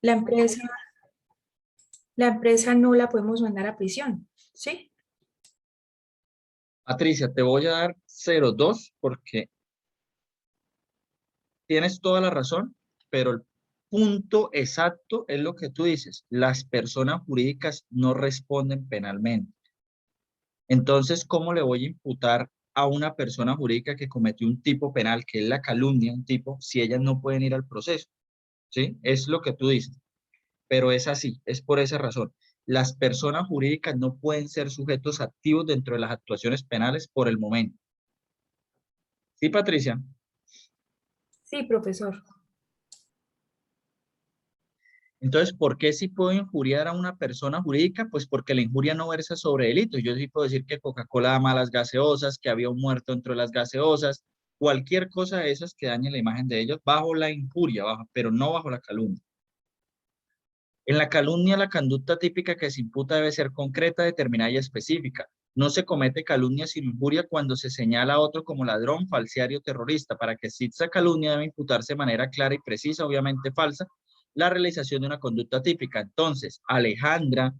La empresa, la empresa no la podemos mandar a prisión, ¿sí? Patricia, te voy a dar 0,2 porque tienes toda la razón, pero el punto exacto es lo que tú dices. Las personas jurídicas no responden penalmente. Entonces, ¿cómo le voy a imputar a una persona jurídica que cometió un tipo penal, que es la calumnia, un tipo, si ellas no pueden ir al proceso? ¿Sí? Es lo que tú dices, pero es así, es por esa razón. Las personas jurídicas no pueden ser sujetos activos dentro de las actuaciones penales por el momento. ¿Sí, Patricia? Sí, profesor. Entonces, ¿por qué sí puedo injuriar a una persona jurídica? Pues porque la injuria no versa sobre delitos. Yo sí puedo decir que Coca-Cola da malas gaseosas, que había un muerto dentro de las gaseosas, cualquier cosa de esas que dañe la imagen de ellos bajo la injuria, pero no bajo la calumnia. En la calumnia, la conducta típica que se imputa debe ser concreta, determinada y específica. No se comete calumnia sin injuria cuando se señala a otro como ladrón, falsario, terrorista. Para que exista calumnia debe imputarse de manera clara y precisa, obviamente falsa, la realización de una conducta típica. Entonces, Alejandra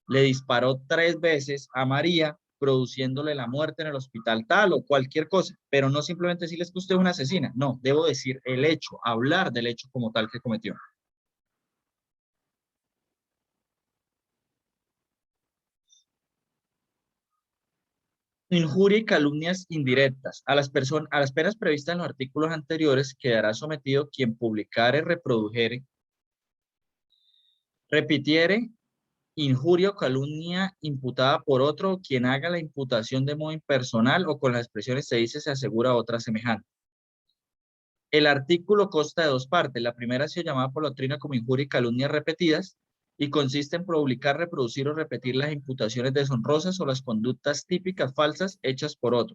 le disparó 3 veces a María, produciéndole la muerte en el hospital tal o cualquier cosa, pero no simplemente decirles que usted es una asesina. No, debo decir el hecho, hablar del hecho como tal que cometió. Injuria y calumnias indirectas. A las penas previstas en los artículos anteriores quedará sometido quien publicare, reprodujere, repitiere injuria o calumnia imputada por otro, quien haga la imputación de modo impersonal o con las expresiones se dice, se asegura otra semejante. El artículo consta de 2 partes. La primera ha sido llamada por la doctrina como injuria y calumnias repetidas y consiste en publicar, reproducir o repetir las imputaciones deshonrosas o las conductas típicas falsas hechas por otro.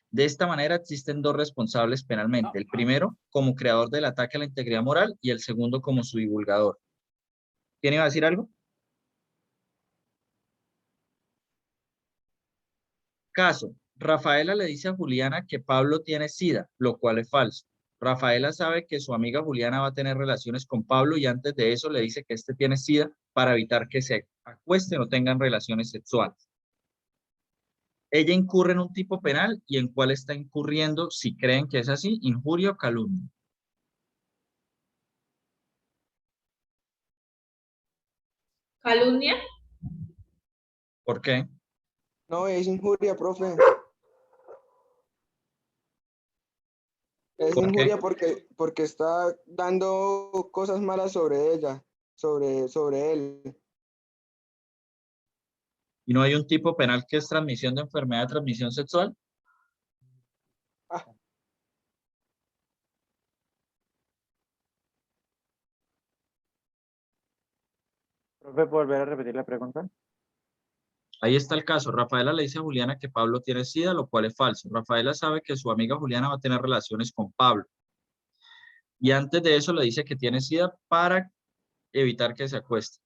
De esta manera existen 2 responsables penalmente. El primero como creador del ataque a la integridad moral y el segundo como su divulgador. ¿Quién iba a decir algo? Caso. Rafaela le dice a Juliana que Pablo tiene SIDA, lo cual es falso. Rafaela sabe que su amiga Juliana va a tener relaciones con Pablo y antes de eso le dice que este tiene SIDA para evitar que se acuesten o tengan relaciones sexuales. Ella incurre en un tipo penal y en cuál está incurriendo, si creen que es así, injuria o calumnia. ¿Calumnia? ¿Por qué? No, es injuria, profe. Es ¿Por qué? injuria porque está dando cosas malas sobre ella, sobre él. ¿Y no hay un tipo penal que es transmisión de enfermedad de transmisión sexual? Ah, Profe, ¿puedo volver a repetir la pregunta? Ahí está el caso. Rafaela le dice a Juliana que Pablo tiene SIDA, lo cual es falso. Rafaela sabe que su amiga Juliana va a tener relaciones con Pablo. Y antes de eso le dice que tiene SIDA para evitar que se acueste.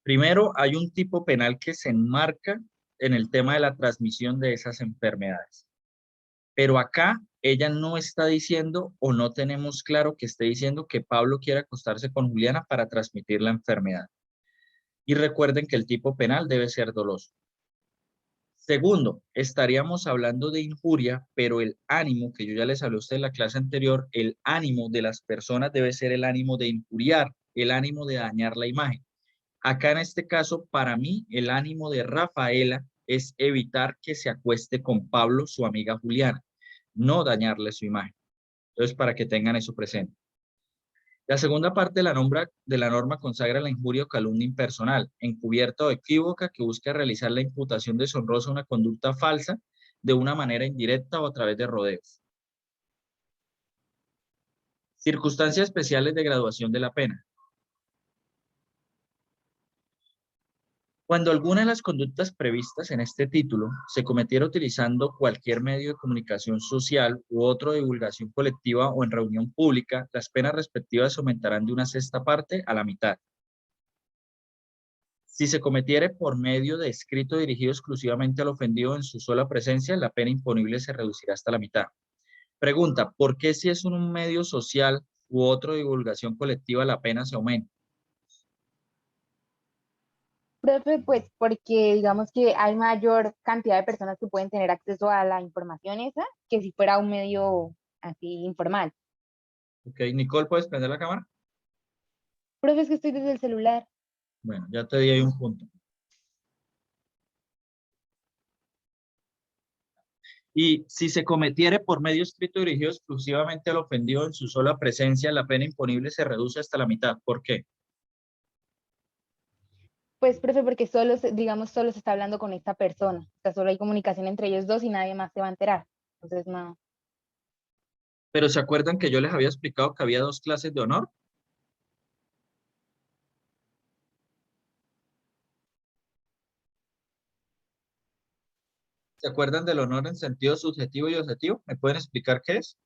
Primero, hay un tipo penal que se enmarca en el tema de la transmisión de esas enfermedades. Pero acá ella no está diciendo o no tenemos claro que esté diciendo que Pablo quiere acostarse con Juliana para transmitir la enfermedad. Y recuerden que el tipo penal debe ser doloso. Segundo, estaríamos hablando de injuria, pero el ánimo, que yo ya les hablé a ustedes en la clase anterior, el ánimo de las personas debe ser el ánimo de injuriar, el ánimo de dañar la imagen. Acá en este caso, para mí, el ánimo de Rafaela es evitar que se acueste con Pablo, su amiga Juliana, no dañarle su imagen. Entonces, para que tengan eso presente. La segunda parte de la norma consagra la injuria o calumnia impersonal, encubierta o equívoca que busca realizar la imputación deshonrosa a una conducta falsa de una manera indirecta o a través de rodeos. Circunstancias especiales de graduación de la pena. Cuando alguna de las conductas previstas en este título se cometiera utilizando cualquier medio de comunicación social u otro de divulgación colectiva o en reunión pública, las penas respectivas aumentarán de una sexta parte a la mitad. Si se cometiere por medio de escrito dirigido exclusivamente al ofendido en su sola presencia, la pena imponible se reducirá hasta la mitad. Pregunta, ¿por qué si es un medio social u otro de divulgación colectiva la pena se aumenta? Profe, pues porque digamos que hay mayor cantidad de personas que pueden tener acceso a la información esa que si fuera un medio así informal. Ok, Nicole, ¿puedes prender la cámara? Profe, es que estoy desde el celular. Bueno, ya te di ahí un punto. Y si se cometiere por medio escrito dirigido exclusivamente al ofendido en su sola presencia, la pena imponible se reduce hasta la mitad. ¿Por qué? Pues, profe, porque solo, digamos, solo se está hablando con esta persona. O sea, solo hay comunicación entre ellos dos y nadie más se va a enterar. Entonces, no. Pero ¿se acuerdan que yo les había explicado que había dos clases de honor? ¿Se acuerdan del honor en sentido subjetivo y objetivo? ¿Me pueden explicar qué es?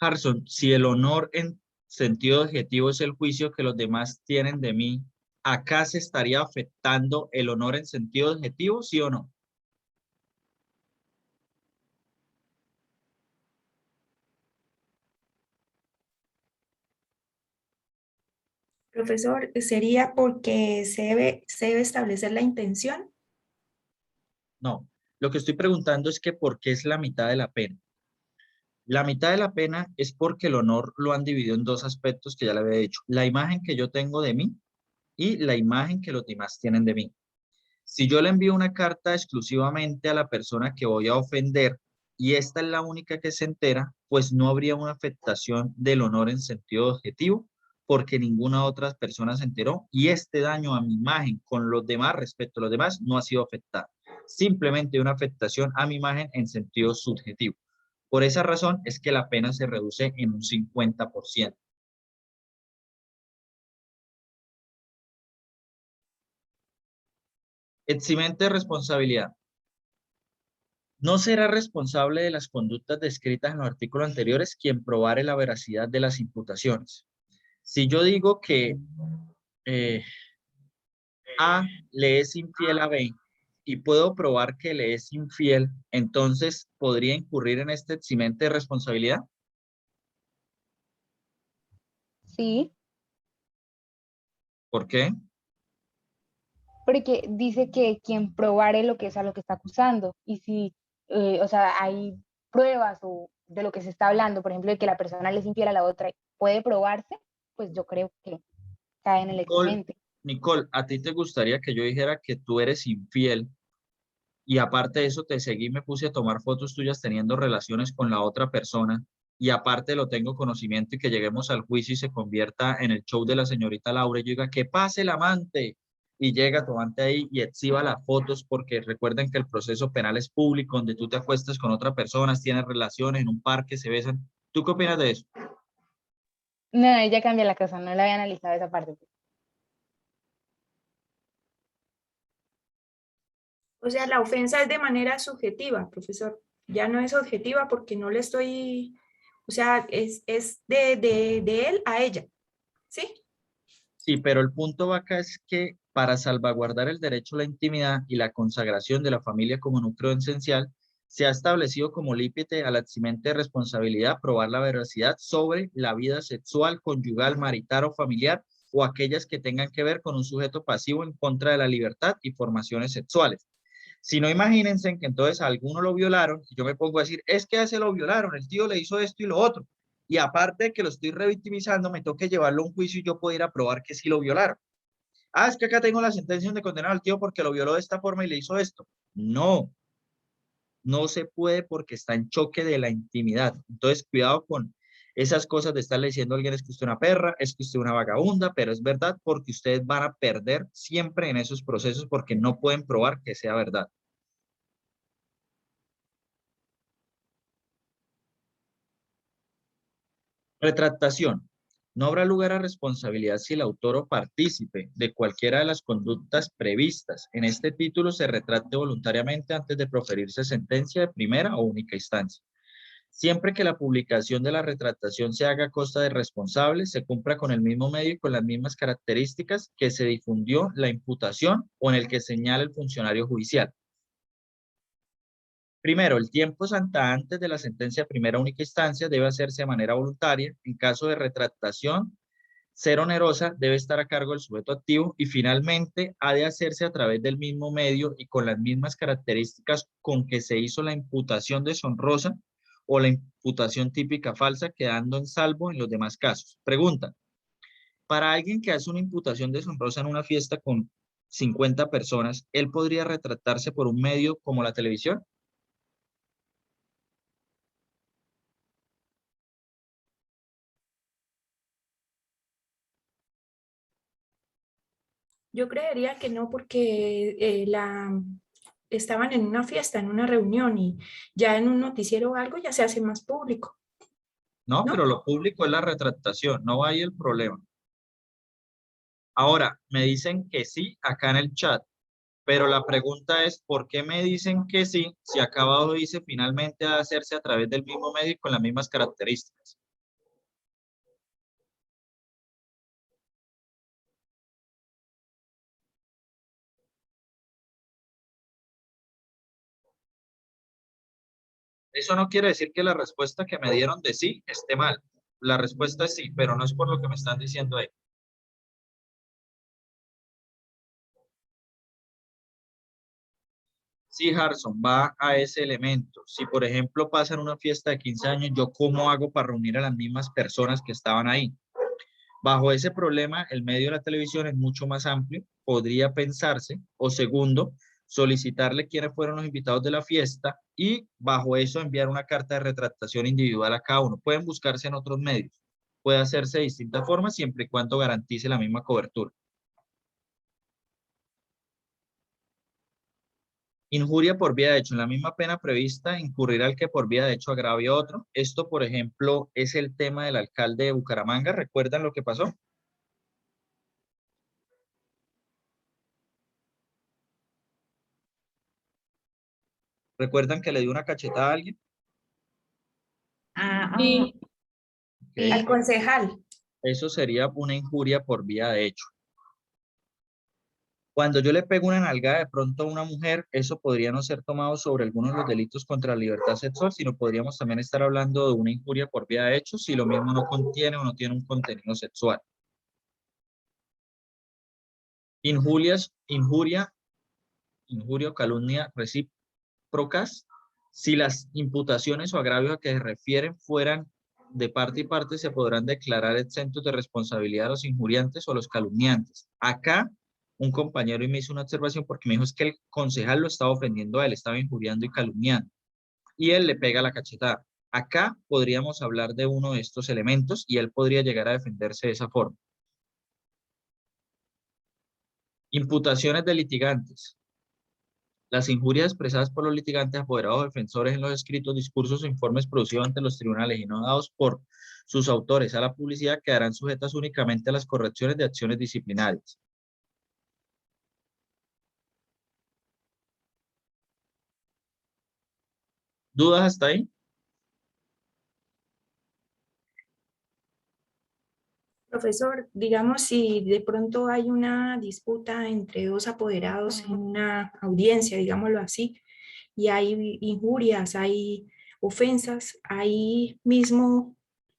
Harrison, si el honor en sentido objetivo es el juicio que los demás tienen de mí, ¿acá se estaría afectando el honor en sentido objetivo, sí o no? Profesor, ¿sería porque se debe establecer la intención? No. Lo que estoy preguntando es que ¿por qué es la mitad de la pena? La mitad de la pena es porque el honor lo han dividido en dos aspectos que ya le había dicho. La imagen que yo tengo de mí y la imagen que los demás tienen de mí. Si yo le envío una carta exclusivamente a la persona que voy a ofender y esta es la única que se entera, pues no habría una afectación del honor en sentido objetivo porque ninguna otra persona se enteró y este daño a mi imagen con los demás respecto a los demás no ha sido afectado. Simplemente una afectación a mi imagen en sentido subjetivo. Por esa razón es que la pena se reduce en un 50%. Eximente de responsabilidad. No será responsable de las conductas descritas en los artículos anteriores quien probare la veracidad de las imputaciones. Si yo digo que A le es infiel a B y puedo probar que le es infiel, entonces ¿podría incurrir en este eximente de responsabilidad? Sí, ¿Por qué? porque dice que quien probare lo que es a lo que está acusando. Y si, o sea, hay pruebas o de lo que se está hablando, por ejemplo, de que la persona le es infiel a la otra, puede probarse, pues yo creo que cae en el Nicole, eximente. Nicole, ¿a ti te gustaría que yo dijera que tú eres infiel y aparte de eso te seguí, me puse a tomar fotos tuyas teniendo relaciones con la otra persona y aparte lo tengo conocimiento y que lleguemos al juicio y se convierta en el show de la señorita Laura y yo diga, que pase el amante y llega tu amante ahí y exhiba las fotos porque recuerden que el proceso penal es público, donde tú te acuestas con otra persona, tienes relaciones en un parque, se besan? ¿Tú qué opinas de eso? No, ella cambia la cosa, no la había analizado esa parte. O sea, la ofensa es de manera subjetiva, profesor. Ya no es objetiva porque no le estoy, o sea, es de él a ella, ¿sí? Sí, pero el punto acá es que para salvaguardar el derecho a la intimidad y la consagración de la familia como núcleo esencial, Se ha establecido como límite a la eximente de responsabilidad probar la veracidad sobre la vida sexual, conyugal, marital o familiar o aquellas que tengan que ver con un sujeto pasivo en contra de la libertad y formaciones sexuales. Si no, imagínense que entonces a alguno lo violaron y yo me pongo a decir, es que a ese lo violaron, el tío le hizo esto y lo otro. Y aparte de que lo estoy revictimizando, me toca llevarlo a un juicio y yo puedo ir a probar que sí lo violaron. Ah, es que acá tengo la sentencia de condenar al tío porque lo violó de esta forma y le hizo esto. No, no se puede porque está en choque de la intimidad. Entonces, cuidado con esas cosas de estarle diciendo a alguien es que usted es una perra, es que usted es una vagabunda, pero es verdad porque ustedes van a perder siempre en esos procesos porque no pueden probar que sea verdad. Retractación. No habrá lugar a responsabilidad si el autor o partícipe de cualquiera de las conductas previstas en este título se retracte voluntariamente antes de proferirse sentencia de primera o única instancia. Siempre que la publicación de la retractación se haga a costa del responsable, se cumpla con el mismo medio y con las mismas características que se difundió la imputación o en el que señala el funcionario judicial. Primero, el tiempo santa antes de la sentencia de primera única instancia debe hacerse de manera voluntaria. En caso de retractación, ser onerosa, debe estar a cargo del sujeto activo y finalmente ha de hacerse a través del mismo medio y con las mismas características con que se hizo la imputación deshonrosa o la imputación típica falsa, quedando en salvo en los demás casos. Pregunta, para alguien que hace una imputación deshonrosa en una fiesta con 50 personas, ¿él podría retractarse por un medio como la televisión? Yo creería que no, porque estaban en una fiesta, en una reunión y ya en un noticiero o algo ya se hace más público, No, pero ¿no? lo público es la retractación, no va ahí el problema. Ahora, me dicen que sí acá en el chat, pero la pregunta es, ¿por qué me dicen que sí si acá abajo dice finalmente ha de hacerse a través del mismo medio y con las mismas características? Eso no quiere decir que la respuesta que me dieron de sí esté mal. La respuesta es sí, pero no es por lo que me están diciendo ahí. Sí, Harrison, va a ese elemento. Si, por ejemplo, pasa en una fiesta de 15 años, ¿yo cómo hago para reunir a las mismas personas que estaban ahí? Bajo ese problema, el medio de la televisión es mucho más amplio. Podría pensarse, o segundo, solicitarle quiénes fueron los invitados de la fiesta y bajo eso enviar una carta de retractación individual a cada uno. Pueden buscarse en otros medios. Puede hacerse de distintas formas siempre y cuando garantice la misma cobertura. Injuria por vía de hecho. En la misma pena prevista incurrirá el que por vía de hecho agravie a otro. Esto, por ejemplo, es el tema del alcalde de Bucaramanga. ¿Recuerdan lo que pasó? ¿Recuerdan que le dio una cachetada a alguien? Y al Ok. Sí, concejal, Eso sería una injuria por vía de hecho. Cuando yo le pego una nalgada de pronto a una mujer, eso podría no ser tomado sobre algunos de los delitos contra la libertad sexual, sino podríamos también estar hablando de una injuria por vía de hecho si lo mismo no contiene o no tiene un contenido sexual. Injuria o calumnia recíprocas, si las imputaciones o agravios a que se refieren fueran de parte y parte, se podrán declarar exentos de responsabilidad a los injuriantes o a los calumniantes. Acá, un compañero me hizo una observación porque me dijo es que el concejal lo estaba ofendiendo a él, estaba injuriando y calumniando, y él le pega la cachetada. Acá podríamos hablar de uno de estos elementos y él podría llegar a defenderse de esa forma. Imputaciones de litigantes. Las injurias expresadas por los litigantes, apoderados o defensores en los escritos, discursos o informes producidos ante los tribunales y no dados por sus autores a la publicidad quedarán sujetas únicamente a las correcciones de acciones disciplinarias. ¿Dudas hasta ahí? profesor, digamos si de pronto hay una disputa entre dos apoderados en una audiencia, digámoslo así, y hay injurias, hay ofensas, ahí mismo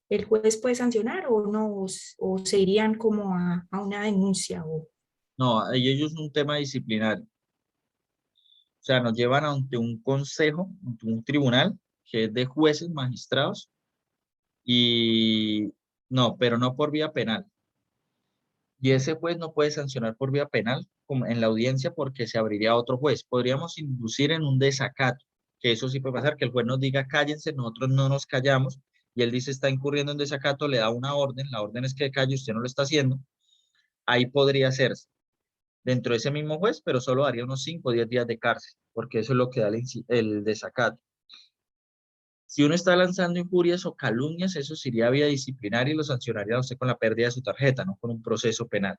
el juez puede sancionar o no, o se irían como a una denuncia. O... No, ahí ellos es un tema disciplinario. O sea, nos llevan ante un consejo, ante un tribunal que es de jueces, magistrados, y no, pero no por vía penal. Y ese juez no puede sancionar por vía penal como en la audiencia porque se abriría otro juez. Podríamos inducir en un desacato, que eso sí puede pasar, que el juez nos diga cállense, nosotros no nos callamos, y él dice está incurriendo en desacato, le da una orden, la orden es que calle, usted no lo está haciendo, ahí podría hacerse dentro de ese mismo juez, pero solo daría unos 5 o 10 días de cárcel, porque eso es lo que da el desacato. Si uno está lanzando injurias o calumnias, eso sería vía disciplinaria y lo sancionaría a usted con la pérdida de su tarjeta, no con un proceso penal.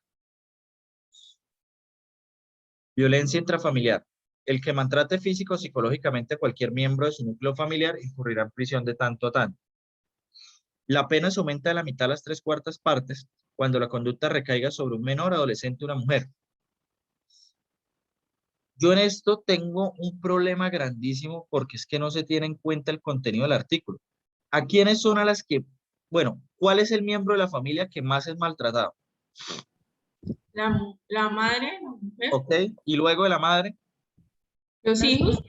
Violencia intrafamiliar. El que maltrate físico o psicológicamente a cualquier miembro de su núcleo familiar incurrirá en prisión de tanto a tanto. La pena se aumenta de la mitad a las 3/4 partes cuando la conducta recaiga sobre un menor, adolescente o una mujer. Yo en esto tengo un problema grandísimo porque es que no se tiene en cuenta el contenido del artículo. ¿A quiénes son a las que, bueno, cuál es el miembro de la familia que más es maltratado? La madre, la mujer, ¿Ok? Y luego de la madre. los hijos.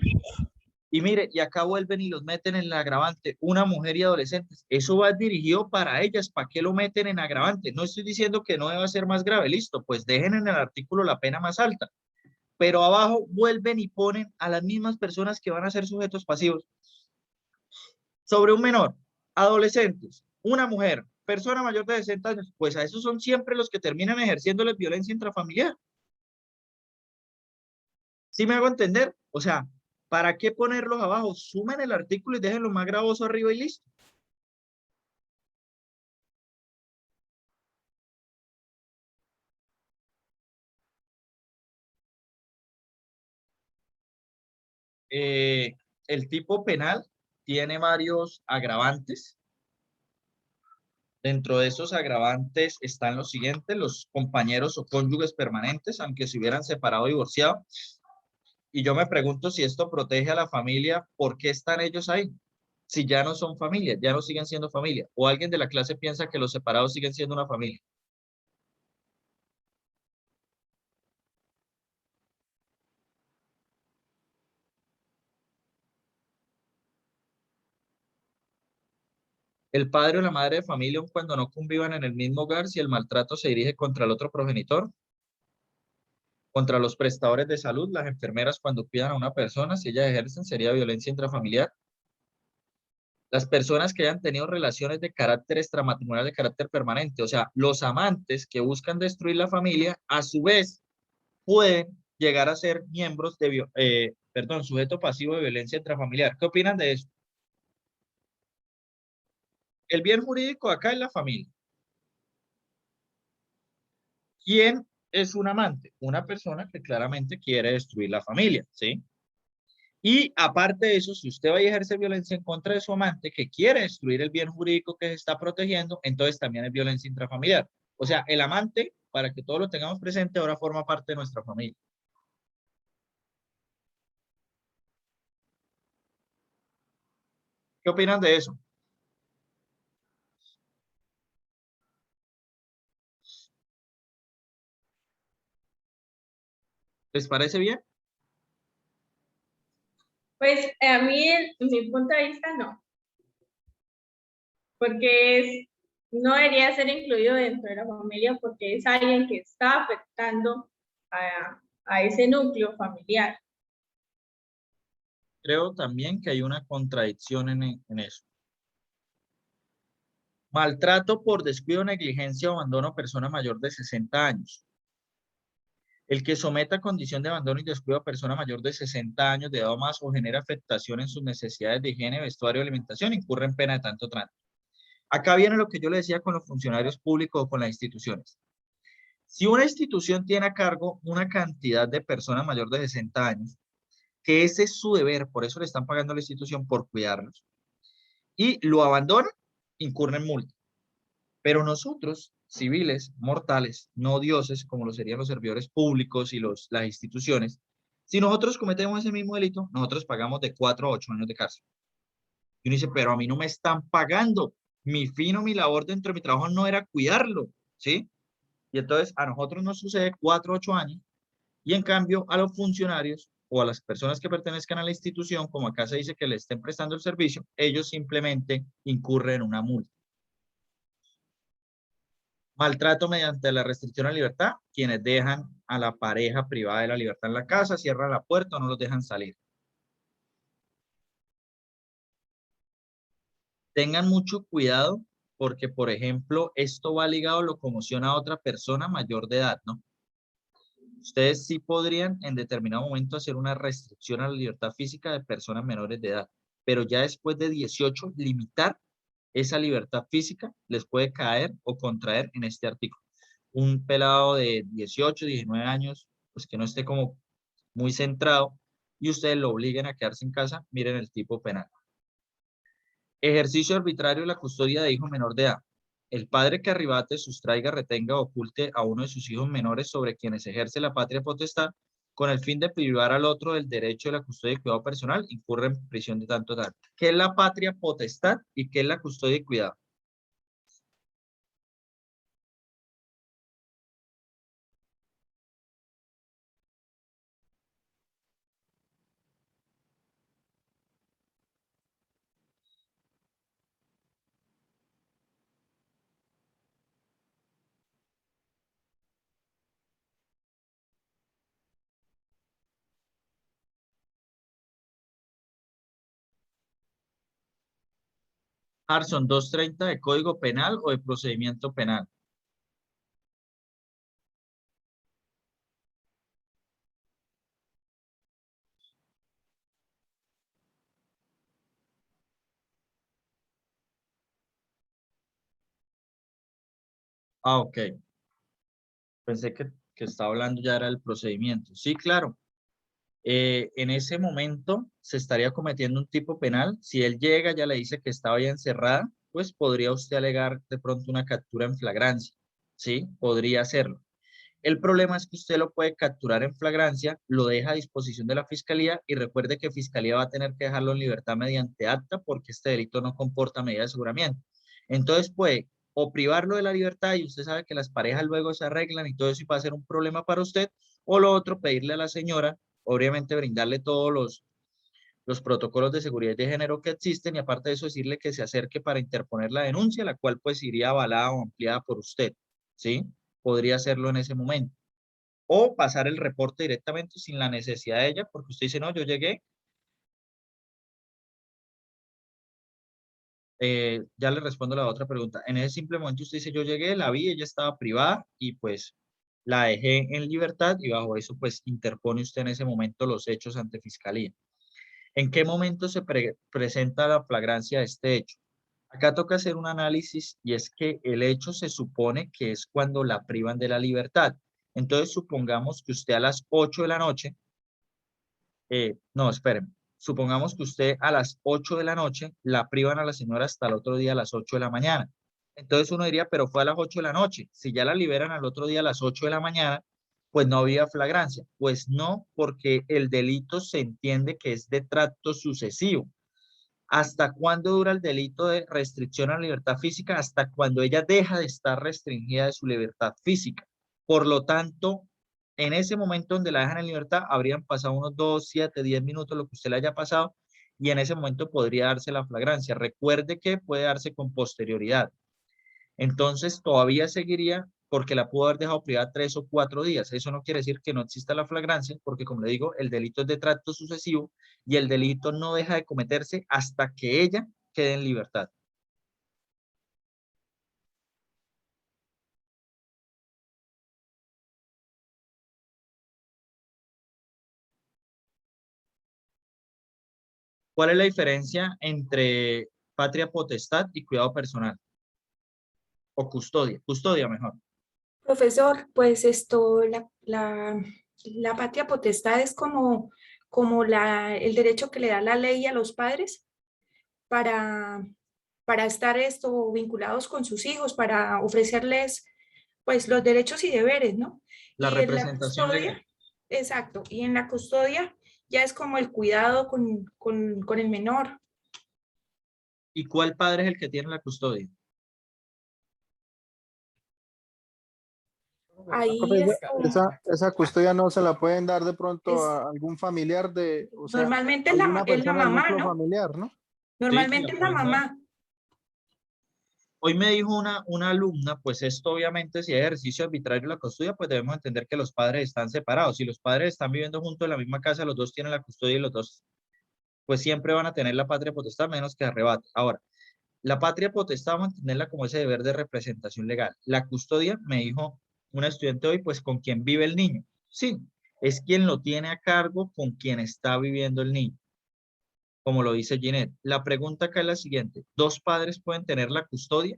Y mire, y acá vuelven y los meten en el agravante, una mujer y adolescentes. Eso va dirigido para ellas. ¿Para qué lo meten en agravante? No estoy diciendo que no deba ser más grave, listo, pues dejen en el artículo la pena más alta. Pero abajo vuelven y ponen a las mismas personas que van a ser sujetos pasivos. Sobre un menor, adolescentes, una mujer, persona mayor de 60 años, pues a esos son siempre los que terminan ejerciéndoles violencia intrafamiliar. ¿Sí me hago entender? O sea, ¿para qué ponerlos abajo? Sumen el artículo y déjenlo más gravoso arriba y listo. El tipo penal tiene varios agravantes. Dentro de esos agravantes están los siguientes: los compañeros o cónyuges permanentes, aunque se hubieran separado o divorciado. Y yo me pregunto si esto protege a la familia, ¿por qué están ellos ahí? Si ya no son familia, ya no siguen siendo familia. O alguien de la clase piensa que los separados siguen siendo una familia. El padre o la madre de familia, aun cuando no convivan en el mismo hogar, si el maltrato se dirige contra el otro progenitor, contra los prestadores de salud, las enfermeras cuando cuidan a una persona, si ellas ejercen, sería violencia intrafamiliar. Las personas que hayan tenido relaciones de carácter extramatrimonial, de carácter permanente, o sea, los amantes que buscan destruir la familia, a su vez, pueden llegar a ser miembros de, sujeto pasivo de violencia intrafamiliar. ¿Qué opinan de eso? El bien jurídico acá es la familia. ¿Quién es un amante? Una persona que claramente quiere destruir la familia, ¿sí? Y aparte de eso, si usted va a ejercer violencia en contra de su amante que quiere destruir el bien jurídico que se está protegiendo, entonces también es violencia intrafamiliar. O sea, el amante, para que todos lo tengamos presente, ahora forma parte de nuestra familia. ¿Qué opinan de eso? ¿Les parece bien? Pues a mí, en mi punto de vista, no, porque no debería ser incluido dentro de la familia porque es alguien que está afectando a ese núcleo familiar. Creo también que hay una contradicción en eso. Maltrato por descuido, negligencia o abandono a persona mayor de 60 años. El que someta a condición de abandono y descuido a persona mayor de 60 años de edad o más o genera afectación en sus necesidades de higiene, vestuario o alimentación incurre en pena de tanto tanto. Acá viene lo que yo le decía con los funcionarios públicos o con las instituciones. Si una institución tiene a cargo una cantidad de personas mayor de 60 años, que ese es su deber, por eso le están pagando a la institución por cuidarlos, y lo abandonan, incurren en multa. Pero nosotros, civiles, mortales, no dioses, como lo serían los servidores públicos y las instituciones, Si nosotros cometemos ese mismo delito, nosotros pagamos de 4 a 8 años de cárcel. Y uno dice, pero a mí no me están pagando. Mi fin o mi labor dentro de mi trabajo no era cuidarlo, ¿sí? Y entonces a nosotros nos sucede 4 a 8 años, y en cambio a los funcionarios o a las personas que pertenezcan a la institución, como acá se dice que le estén prestando el servicio, ellos simplemente incurren en una multa. Maltrato mediante la restricción a la libertad, quienes dejan a la pareja privada de la libertad en la casa, cierran la puerta o no los dejan salir. Tengan mucho cuidado porque, por ejemplo, esto va ligado a locomoción a otra persona mayor de edad, ¿no? Ustedes sí podrían en determinado momento hacer una restricción a la libertad física de personas menores de edad, pero ya después de 18, limitar esa libertad física les puede caer o contraer en este artículo. Un pelado de 18, 19 años, pues que no esté como muy centrado y ustedes lo obliguen a quedarse en casa, miren el tipo penal. Ejercicio arbitrario de la custodia de hijo menor de edad. El padre que arrebate, sustraiga, retenga o oculte a uno de sus hijos menores sobre quienes ejerce la patria potestad con el fin de privar al otro del derecho de la custodia y cuidado personal, incurre en prisión de tanto tal. ¿Qué es la patria potestad y qué es la custodia y cuidado? Arson 230 de Código Penal o de Procedimiento Penal. Ah, ok. Pensé que estaba hablando ya era del procedimiento. Sí, claro. En ese momento se estaría cometiendo un tipo penal. Si él llega, ya le dice que estaba ya encerrada, pues podría usted alegar de pronto una captura en flagrancia. Sí, podría hacerlo. El problema es que usted lo puede capturar en flagrancia, lo deja a disposición de la fiscalía y recuerde que fiscalía va a tener que dejarlo en libertad mediante acta porque este delito no comporta medida de aseguramiento. Entonces puede o privarlo de la libertad y usted sabe que las parejas luego se arreglan y todo eso va a ser un problema para usted, o lo otro, pedirle a la señora, obviamente brindarle todos los protocolos de seguridad y de género que existen y aparte de eso decirle que se acerque para interponer la denuncia, la cual pues iría avalada o ampliada por usted, ¿sí? Podría hacerlo en ese momento. O pasar el reporte directamente sin la necesidad de ella, porque usted dice, no, yo llegué. Ya le respondo la otra pregunta. En ese simple momento usted dice, yo llegué, la vi, ella estaba privada y pues la dejé en libertad y bajo eso pues interpone usted en ese momento los hechos ante fiscalía. ¿En qué momento se presenta la flagrancia de este hecho? Acá toca hacer un análisis y es que el hecho se supone que es cuando la privan de la libertad. Entonces supongamos que usted a las 8 de la noche, no, esperen, supongamos que usted a las 8 de la noche la privan a la señora hasta el otro día a las 8 de la mañana. Entonces uno diría, pero fue a las 8 de la noche. Si ya la liberan al otro día a las 8 de la mañana, pues no había flagrancia. Pues no, porque el delito se entiende que es de tracto sucesivo. ¿Hasta cuándo dura el delito de restricción a la libertad física? Hasta cuando ella deja de estar restringida de su libertad física. Por lo tanto, en ese momento donde la dejan en libertad, habrían pasado unos 2, 7, 10 minutos, lo que usted le haya pasado, y en ese momento podría darse la flagrancia. Recuerde que puede darse con posterioridad. Entonces, todavía seguiría porque la pudo haber dejado privada 3 o 4 días. Eso no quiere decir que no exista la flagrancia, porque como le digo, el delito es de tracto sucesivo y el delito no deja de cometerse hasta que ella quede en libertad. ¿Cuál es la diferencia entre patria potestad y cuidado personal? O custodia, custodia mejor. Profesor, pues la patria potestad es como el derecho que le da la ley a los padres para, para estar vinculados con sus hijos, para ofrecerles pues los derechos y deberes, ¿no? La Y en la representación custodia, legal. exacto. Y en la custodia ya es como el cuidado con el menor. ¿Y cuál padre es el que tiene la custodia? Ahí Profe, es esa custodia no se la pueden dar de pronto es- a algún familiar de, o sea, normalmente alguna es la persona del mamá, núcleo ¿no? familiar, ¿no? Sí, se Normalmente la es la pueden dar. mamá. Hoy me dijo una alumna, pues esto obviamente si hay ejercicio arbitrario de la custodia, pues debemos entender que los padres están separados. Si los padres están viviendo juntos en la misma casa, los dos tienen la custodia y los dos, pues siempre van a tener la patria potestad, menos que arrebate. Ahora, la patria potestad vamos a tenerla como ese deber de representación legal. La custodia, me dijo una estudiante hoy, pues con quien vive el niño. Sí, es quien lo tiene a cargo con quien está viviendo el niño, como lo dice Ginette. La pregunta acá es la siguiente: ¿dos padres pueden tener la custodia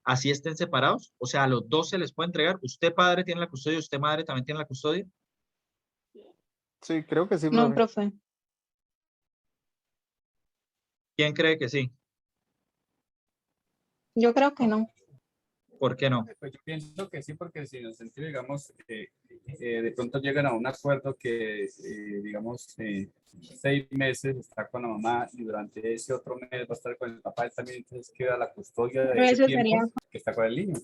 así estén separados? O sea, a los dos se les puede entregar. ¿Usted padre tiene la custodia? ¿Usted madre también tiene la custodia? Sí, creo que sí, No, profe. profe. ¿Quién cree que sí? Yo creo que no. ¿Por qué no? Pues yo pienso que sí, porque si en el sentido, digamos, de pronto llegan a un acuerdo que, digamos, 6 meses está con la mamá y durante ese otro mes va a estar con el papá, él también entonces queda la custodia de Pero ese eso tiempo sería, que está con el niño.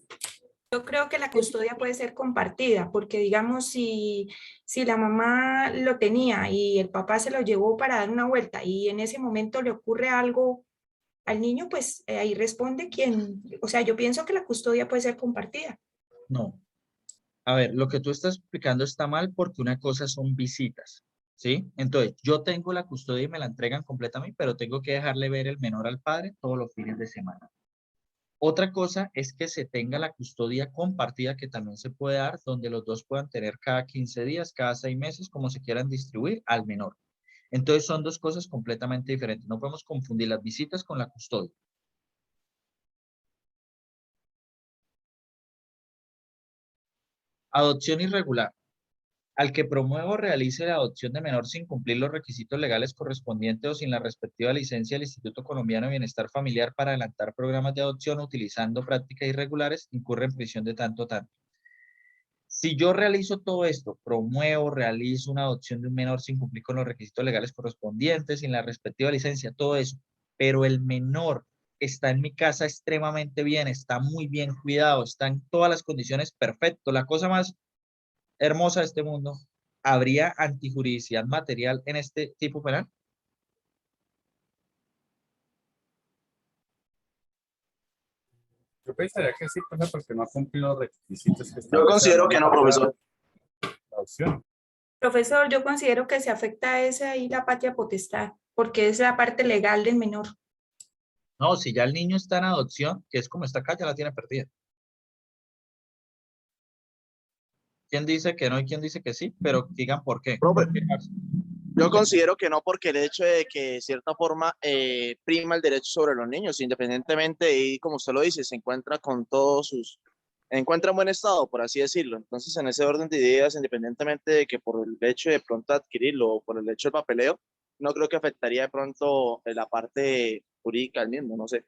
Yo creo que la custodia puede ser compartida, porque digamos, si la mamá lo tenía y el papá se lo llevó para dar una vuelta y en ese momento le ocurre algo al niño, pues ahí responde quien, o sea, yo pienso que la custodia puede ser compartida. No. A ver, lo que tú estás explicando está mal porque una cosa son visitas, ¿sí? Entonces, yo tengo la custodia y me la entregan completa a mí, pero tengo que dejarle ver el menor al padre todos los fines de semana. Otra cosa es que se tenga la custodia compartida, que también se puede dar, donde los dos puedan tener cada 15 días, cada 6 meses, como se quieran distribuir al menor. Entonces, son dos cosas completamente diferentes. No podemos confundir las visitas con la custodia. Adopción irregular. Al que promueva o realice la adopción de menor sin cumplir los requisitos legales correspondientes o sin la respectiva licencia del Instituto Colombiano de Bienestar Familiar para adelantar programas de adopción utilizando prácticas irregulares, incurre en prisión de tanto. Si yo realizo todo esto, promuevo, realizo una adopción de un menor sin cumplir con los requisitos legales correspondientes, sin la respectiva licencia, todo eso, pero el menor está en mi casa extremadamente bien, está muy bien cuidado, está en todas las condiciones perfecto, la cosa más hermosa de este mundo, ¿habría antijuridicidad material en este tipo penal? Yo pensaría que sí, profe, porque no ha cumplido los requisitos que Yo establece considero que no, profesor. la adopción. Profesor, yo considero que se afecta a esa ahí la patria potestad, porque es la parte legal del menor. No, si ya el niño está en adopción, que es como está acá, ya la tiene perdida. ¿Quién dice que no y quién dice que sí? Pero digan por qué. Profe, ¿Por qué? yo considero que no, porque el hecho de que de cierta forma prima el derecho sobre los niños, independientemente, y como usted lo dice, se encuentra con todos sus, encuentra en buen estado, por así decirlo. Entonces, en ese orden de ideas, independientemente de que por el hecho de pronto adquirirlo o por el hecho del papeleo, no creo que afectaría de pronto la parte jurídica del mismo, no sé.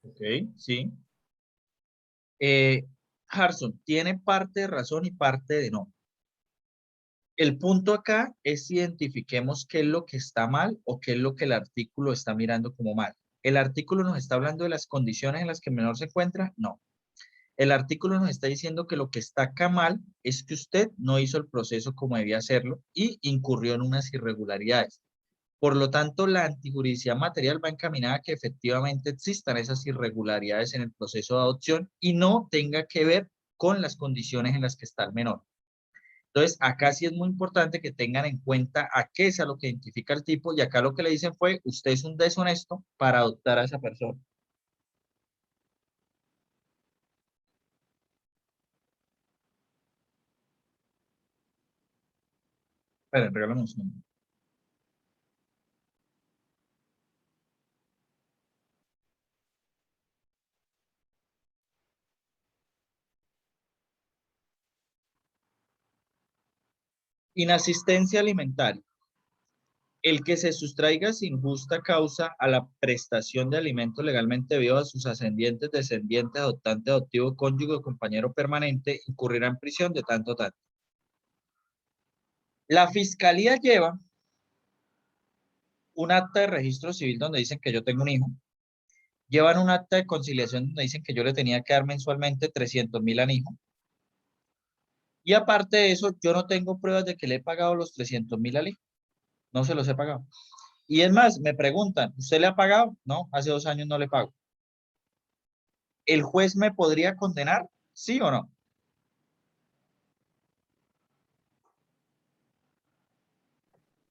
Ok, sí. Harrison, tiene parte de razón y parte de no. El punto acá es identifiquemos qué es lo que está mal o qué es lo que el artículo está mirando como mal. ¿El artículo nos está hablando de las condiciones en las que el menor se encuentra? No. El artículo nos está diciendo que lo que está acá mal es que usted no hizo el proceso como debía hacerlo y incurrió en unas irregularidades. Por lo tanto, la antijuridicidad material va encaminada a que efectivamente existan esas irregularidades en el proceso de adopción y no tenga que ver con las condiciones en las que está el menor. Entonces, acá sí es muy importante que tengan en cuenta a qué es a lo que identifica el tipo y acá lo que le dicen fue, usted es un deshonesto para adoptar a esa persona. Esperen, regálame un segundo. Inasistencia alimentaria. El que se sustraiga sin justa causa a la prestación de alimentos legalmente debido a sus ascendientes, descendientes, adoptante, adoptivo, cónyuge o compañero permanente, incurrirá en prisión de tanto. La fiscalía lleva un acta de registro civil donde dicen que yo tengo un hijo. Llevan un acta de conciliación donde dicen que yo le tenía que dar mensualmente 300.000 al hijo. Y aparte de eso, yo no tengo pruebas de que le he pagado los 300.000 al hijo. No se los he pagado. Y es más, me preguntan, ¿usted le ha pagado? No, hace 2 años no le pago. ¿El juez me podría condenar? ¿Sí o no?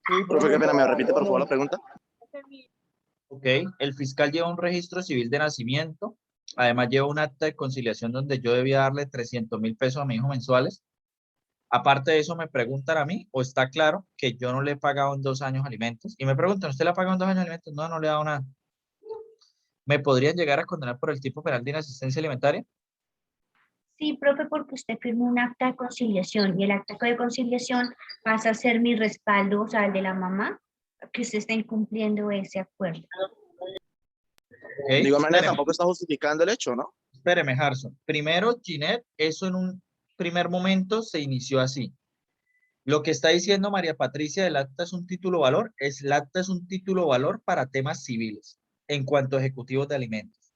Sí, Profe, qué profe, pena, ¿me repite por favor como la pregunta? Ok, el fiscal lleva un registro civil de nacimiento. Además lleva un acta de conciliación donde yo debía darle 300.000 pesos a mi hijo mensuales. Aparte de eso, me preguntan a mí, o está claro que yo no le he pagado en 2 años alimentos. Y me preguntan, ¿usted le ha pagado en 2 años alimentos? No, no le he dado nada. ¿Me podrían llegar a condenar por el tipo penal de inasistencia alimentaria? Sí, profe, porque usted firmó un acta de conciliación y el acta de conciliación pasa a ser mi respaldo, o sea, el de la mamá, que usted está incumpliendo ese acuerdo. Ok, De igual manera, espéreme, tampoco está justificando el hecho, ¿no? espéreme, Harson. Primero, Ginette, eso en un primer momento se inició así. Lo que está diciendo María Patricia del acta es un título valor, el acta es un título valor para temas civiles en cuanto a ejecutivos de alimentos.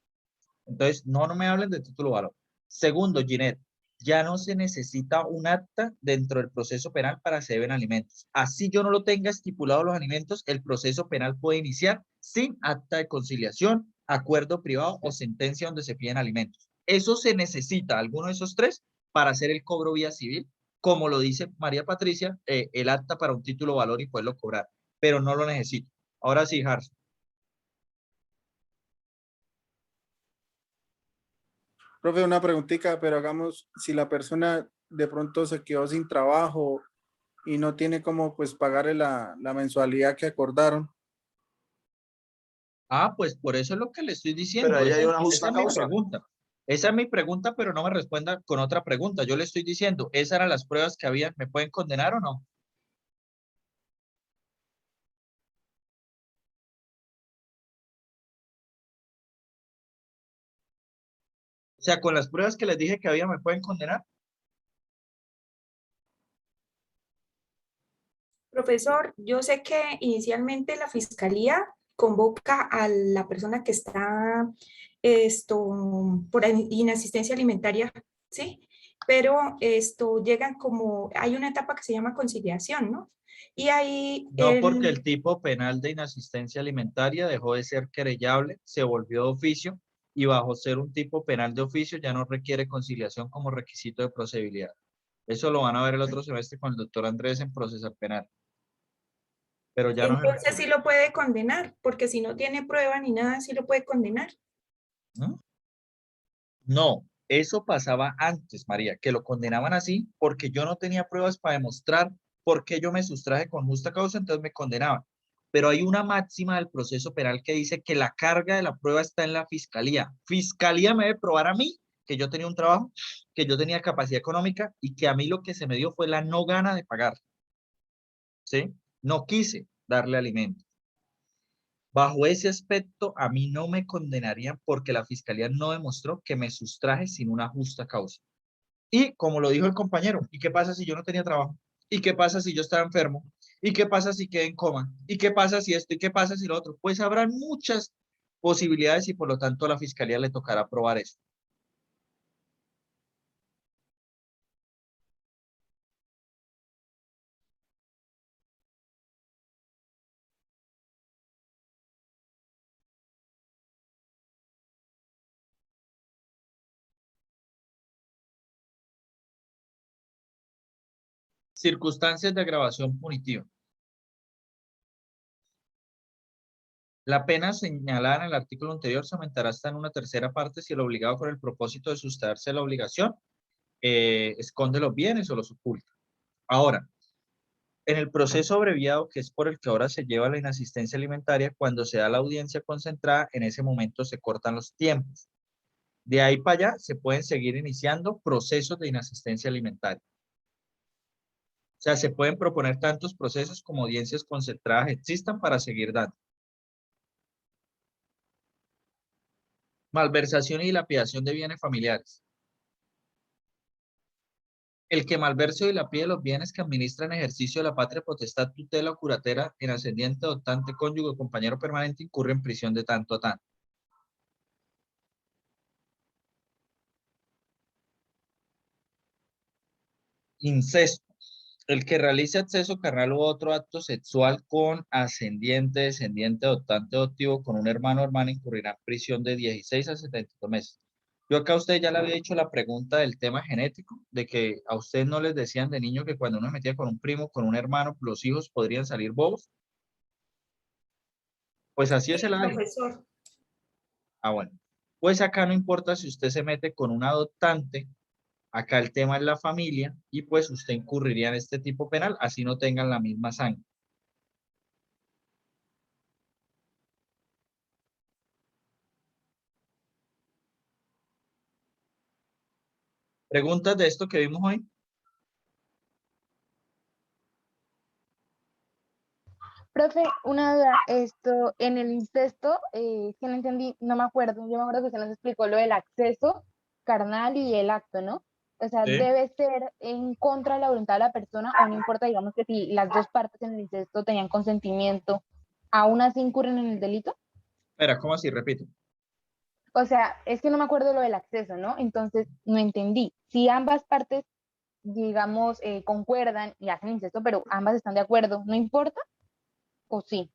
Entonces, no me hablen de título valor. Segundo, Ginette, ya no se necesita un acta dentro del proceso penal para se deben alimentos. Así yo no lo tenga estipulado los alimentos, el proceso penal puede iniciar sin acta de conciliación, acuerdo privado o sentencia donde se piden alimentos. Eso se necesita, alguno de esos tres, para hacer el cobro vía civil, como lo dice María Patricia, el acta para un título valor y poderlo cobrar, pero no lo necesito. Ahora sí, Harson. profe, una preguntita, pero hagamos, si la persona de pronto se quedó sin trabajo y no tiene como pues pagarle la mensualidad que acordaron. Ah, pues por eso es lo que le estoy Pero diciendo. ahí Esa, hay una esa justa es mi causa. pregunta. Esa es mi pregunta, pero no me responda con otra pregunta. Yo le estoy diciendo, ¿esas eran las pruebas que había? ¿Me pueden condenar o no? O sea, con las pruebas que les dije que había, ¿me pueden condenar? Profesor, yo sé que inicialmente la fiscalía convoca a la persona que está por inasistencia alimentaria, ¿sí? Pero llegan como, hay una etapa que se llama conciliación, ¿no? Y ahí No, porque el tipo penal de inasistencia alimentaria dejó de ser querellable, se volvió de oficio y bajo ser un tipo penal de oficio ya no requiere conciliación como requisito de procedibilidad. Eso lo van a ver el otro semestre con el doctor Andrés en procesal penal, pero ya no se entonces requiere. sí lo puede condenar, porque si no tiene prueba ni nada, sí lo puede condenar. ¿No? No, eso pasaba antes, María, que lo condenaban así porque yo no tenía pruebas para demostrar por qué yo me sustraje con justa causa, entonces me condenaban. Pero hay una máxima del proceso penal que dice que la carga de la prueba está en la fiscalía. Fiscalía me debe probar a mí que yo tenía un trabajo, que yo tenía capacidad económica y que a mí lo que se me dio fue la no gana de pagar. ¿Sí? No quise darle alimento. Bajo ese aspecto, a mí no me condenarían porque la fiscalía no demostró que me sustraje sin una justa causa. Y como lo dijo el compañero, ¿y qué pasa si yo no tenía trabajo? ¿Y qué pasa si yo estaba enfermo? ¿Y qué pasa si quedé en coma? ¿Y qué pasa si esto? ¿Y qué pasa si lo otro? Pues habrán muchas posibilidades y por lo tanto a la fiscalía le tocará probar eso. Circunstancias de agravación punitiva. La pena señalada en el artículo anterior se aumentará hasta en una tercera parte si el obligado con el propósito de sustraerse a la obligación esconde los bienes o los oculta. Ahora, en el proceso abreviado, que es por el que ahora se lleva la inasistencia alimentaria, cuando se da la audiencia concentrada, en ese momento se cortan los tiempos. De ahí para allá se pueden seguir iniciando procesos de inasistencia alimentaria. O sea, se pueden proponer tantos procesos como audiencias concentradas existan para seguir dando. Malversación y dilapidación de bienes familiares. El que malverse o dilapide los bienes que administra en ejercicio de la patria potestad, tutela o curatela en ascendiente, adoptante, cónyuge o compañero permanente incurre en prisión de tanto a tanto. Incesto. El que realice acceso carnal u otro acto sexual con ascendiente, descendiente, adoptante, adoptivo, con un hermano o hermana incurrirá en prisión de 16 a 72 meses. Yo acá a usted ya le había hecho la pregunta del tema genético, de que a usted no les decían de niño que cuando uno se metía con un primo, con un hermano, los hijos podrían salir bobos. Pues así es Sí, el ADN. profesor. Ah, bueno. Pues acá no importa si usted se mete con un adoptante, acá el tema es la familia y pues usted incurriría en este tipo penal, así no tengan la misma sangre. ¿Preguntas de esto que vimos hoy? Profe, una duda, esto, en el incesto, que no entendí, no me acuerdo, yo me acuerdo que usted nos explicó lo del acceso carnal y el acto, ¿no? O sea, Sí. ¿debe ser en contra de la voluntad de la persona o no importa, digamos, que si las dos partes en el incesto tenían consentimiento, aún así incurren en el delito? Espera, ¿cómo así? Repito. O sea, es que no me acuerdo lo del acceso, ¿no? Entonces, no entendí. Si ambas partes, digamos, concuerdan y hacen incesto, pero ambas están de acuerdo, ¿no importa? ¿O sí?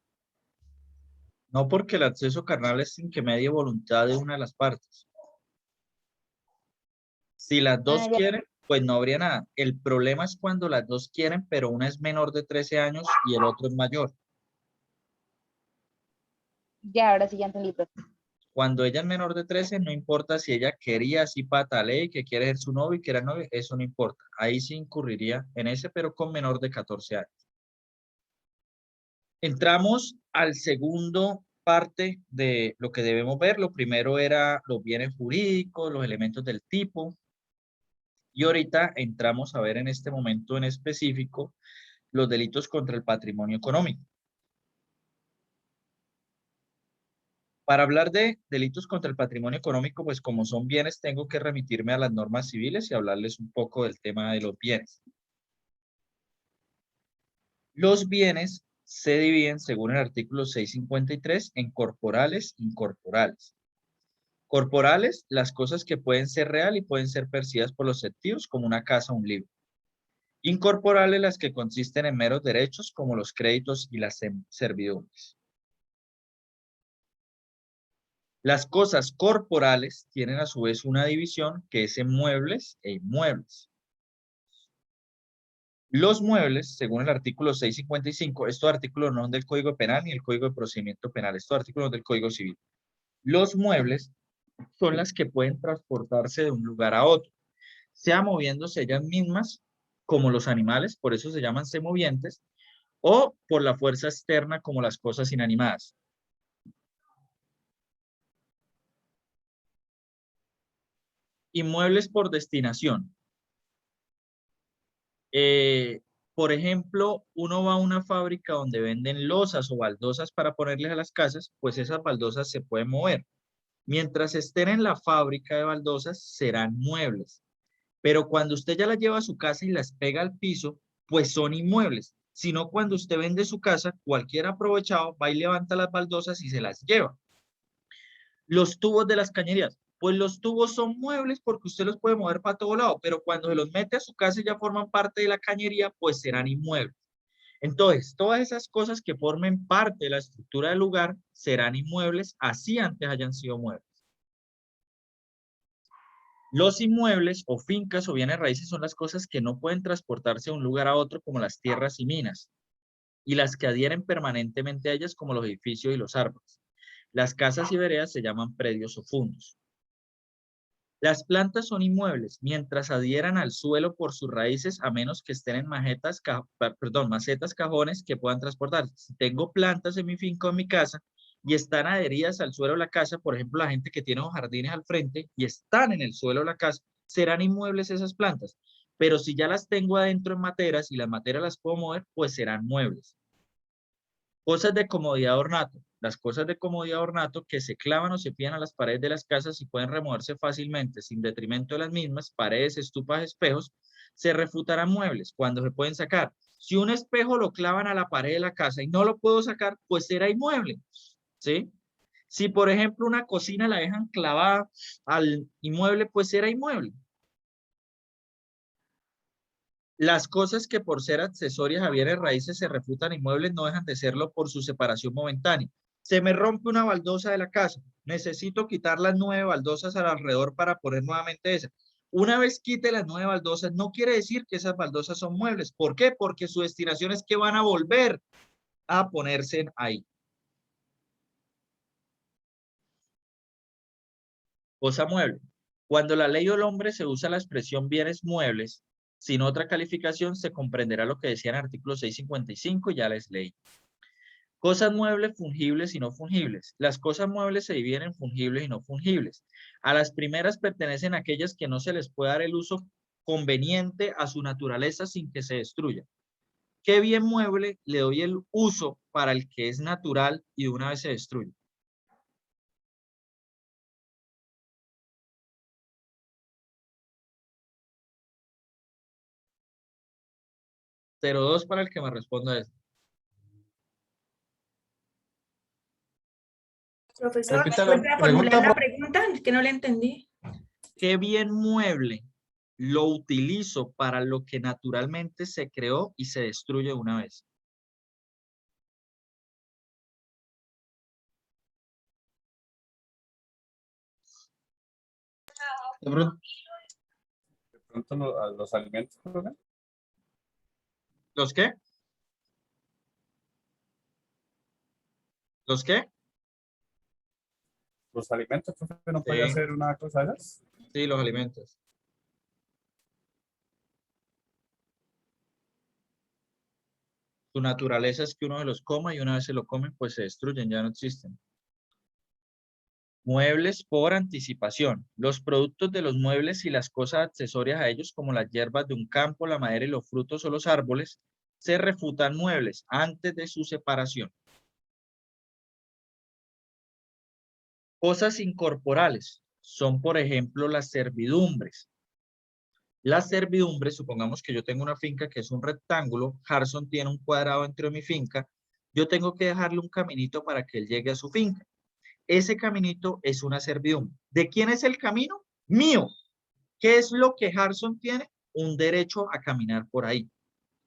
No, porque el acceso carnal es sin que medie voluntad de una de las partes. Si las Ah, dos ya, quieren, pues no habría nada. El problema es cuando las dos quieren, pero una es menor de 13 años y el otro es mayor. ya, ahora sí ya entendí, profe. Cuando ella es menor de 13, no importa si ella quería así pata ley, que quiere ser su novio y que era novio, eso no importa. Ahí sí incurriría en ese, pero con menor de 14 años. Entramos al segundo parte de lo que debemos ver. Lo primero era los bienes jurídicos, los elementos del tipo. Y ahorita entramos a ver en este momento en específico los delitos contra el patrimonio económico. Para hablar de delitos contra el patrimonio económico, pues como son bienes, tengo que remitirme a las normas civiles y hablarles un poco del tema de los bienes. Los bienes se dividen, según el artículo 653, en corporales e incorporales. Corporales, las cosas que pueden ser real y pueden ser percibidas por los sentidos, como una casa o un libro. Incorporales, las que consisten en meros derechos, como los créditos y las servidumbres. Las cosas corporales tienen a su vez una división que es en muebles e inmuebles. Los muebles, según el artículo 655, estos artículos no son del Código Penal ni el Código de Procedimiento Penal, estos artículos son del Código Civil. Los muebles son las que pueden transportarse de un lugar a otro, sea moviéndose ellas mismas como los animales, por eso se llaman semovientes, o por la fuerza externa como las cosas inanimadas. Inmuebles por destinación. Por ejemplo, uno va a una fábrica donde venden losas o baldosas para ponerles a las casas, pues esas baldosas se pueden mover. Mientras estén en la fábrica de baldosas, serán muebles. Pero cuando usted ya las lleva a su casa y las pega al piso, pues son inmuebles. Sino cuando usted vende su casa, cualquier aprovechado va y levanta las baldosas y se las lleva. Los tubos de las cañerías. Pues los tubos son muebles porque usted los puede mover para todo lado, pero cuando se los mete a su casa y ya forman parte de la cañería, pues serán inmuebles. Entonces, todas esas cosas que formen parte de la estructura del lugar serán inmuebles, así antes hayan sido muebles. Los inmuebles o fincas o bienes raíces son las cosas que no pueden transportarse de un lugar a otro, como las tierras y minas, y las que adhieren permanentemente a ellas, como los edificios y los árboles. Las casas y veredas se llaman predios o fundos. Las plantas son inmuebles mientras adhieran al suelo por sus raíces, a menos que estén en macetas, cajones que puedan transportarse. Si tengo plantas en mi finca o en mi casa y están adheridas al suelo de la casa, por ejemplo, la gente que tiene los jardines al frente y están en el suelo de la casa, serán inmuebles esas plantas. Pero si ya las tengo adentro en materas y las materas las puedo mover, pues serán muebles. Cosas de comodidad ornato. Las cosas de comodidad ornato que se clavan o se fijan a las paredes de las casas y pueden removerse fácilmente sin detrimento de las mismas, paredes, estupas, espejos, Se refutarán muebles cuando se pueden sacar. Si un espejo lo clavan a la pared de la casa y no lo puedo sacar, pues será inmueble, ¿sí? Si, por ejemplo, una cocina la dejan clavada al inmueble, pues será inmueble. Las cosas que por ser accesorias a bienes raíces se refutan inmuebles no dejan de serlo por su separación momentánea. Se me rompe una baldosa de la casa. Necesito quitar las 9 baldosas alrededor para poner nuevamente esa. Una vez quite las 9 baldosas, no quiere decir que esas baldosas son muebles. ¿Por qué? Porque su destinación es que van a volver a ponerse ahí. Cosa mueble. Cuando la ley o el hombre se usa la expresión bienes muebles, sin otra calificación se comprenderá lo que decía en el artículo 655, ya les leí. Cosas muebles, fungibles y no fungibles. Las cosas muebles se dividen en fungibles y no fungibles. A las primeras pertenecen aquellas que no se les puede dar el uso conveniente a su naturaleza sin que se destruya. ¿Qué bien mueble le doy el uso para el que es natural y de una vez se destruye? Cero dos para el que me responda esto. Profesor, Repita vuelve la a formular pregunta, la pregunta, es que no la entendí. ¿Qué bien mueble lo utilizo para lo que naturalmente se creó y se destruye de una vez? de pronto, De pronto los alimentos, profe. ¿Los qué? ¿Los qué? Los alimentos, profe, no puede Sí, hacer una cosa de esas. sí, los alimentos. Su naturaleza es que uno se los coma y una vez se lo comen, pues se destruyen, ya no existen. Muebles por anticipación. Los productos de los muebles y las cosas accesorias a ellos, como las hierbas de un campo, la madera y los frutos o los árboles, se refutan muebles antes de su separación. Cosas incorporales son, por ejemplo, las servidumbres. Las servidumbres, supongamos que yo tengo una finca que es un rectángulo, Harrison tiene un cuadrado dentro de mi finca, yo tengo que dejarle un caminito para que él llegue a su finca. Ese caminito es una servidumbre. ¿De quién es el camino? Mío. ¿Qué es lo que Harrison tiene? Un derecho a caminar por ahí.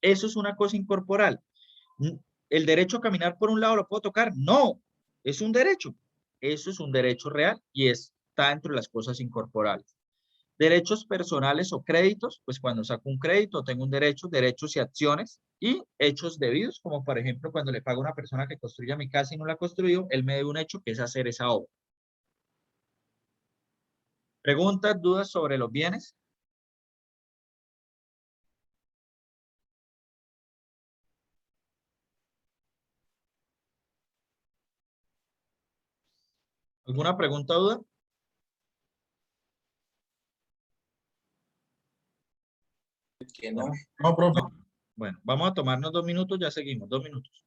Eso es una cosa incorporal. ¿El derecho a caminar por un lado lo puedo tocar? No, es un derecho. Eso es un derecho real y está entre las cosas incorporales. Derechos personales o créditos, pues cuando saco un crédito tengo un derecho, derechos y acciones y hechos debidos, como por ejemplo cuando le pago a una persona que construya mi casa y no la construyó, él me debe un hecho que es hacer esa obra. ¿Preguntas, dudas sobre los bienes? ¿Alguna pregunta o duda? Que no. No, profe. No. Bueno, vamos a tomarnos 2 minutos, ya seguimos, 2 minutos.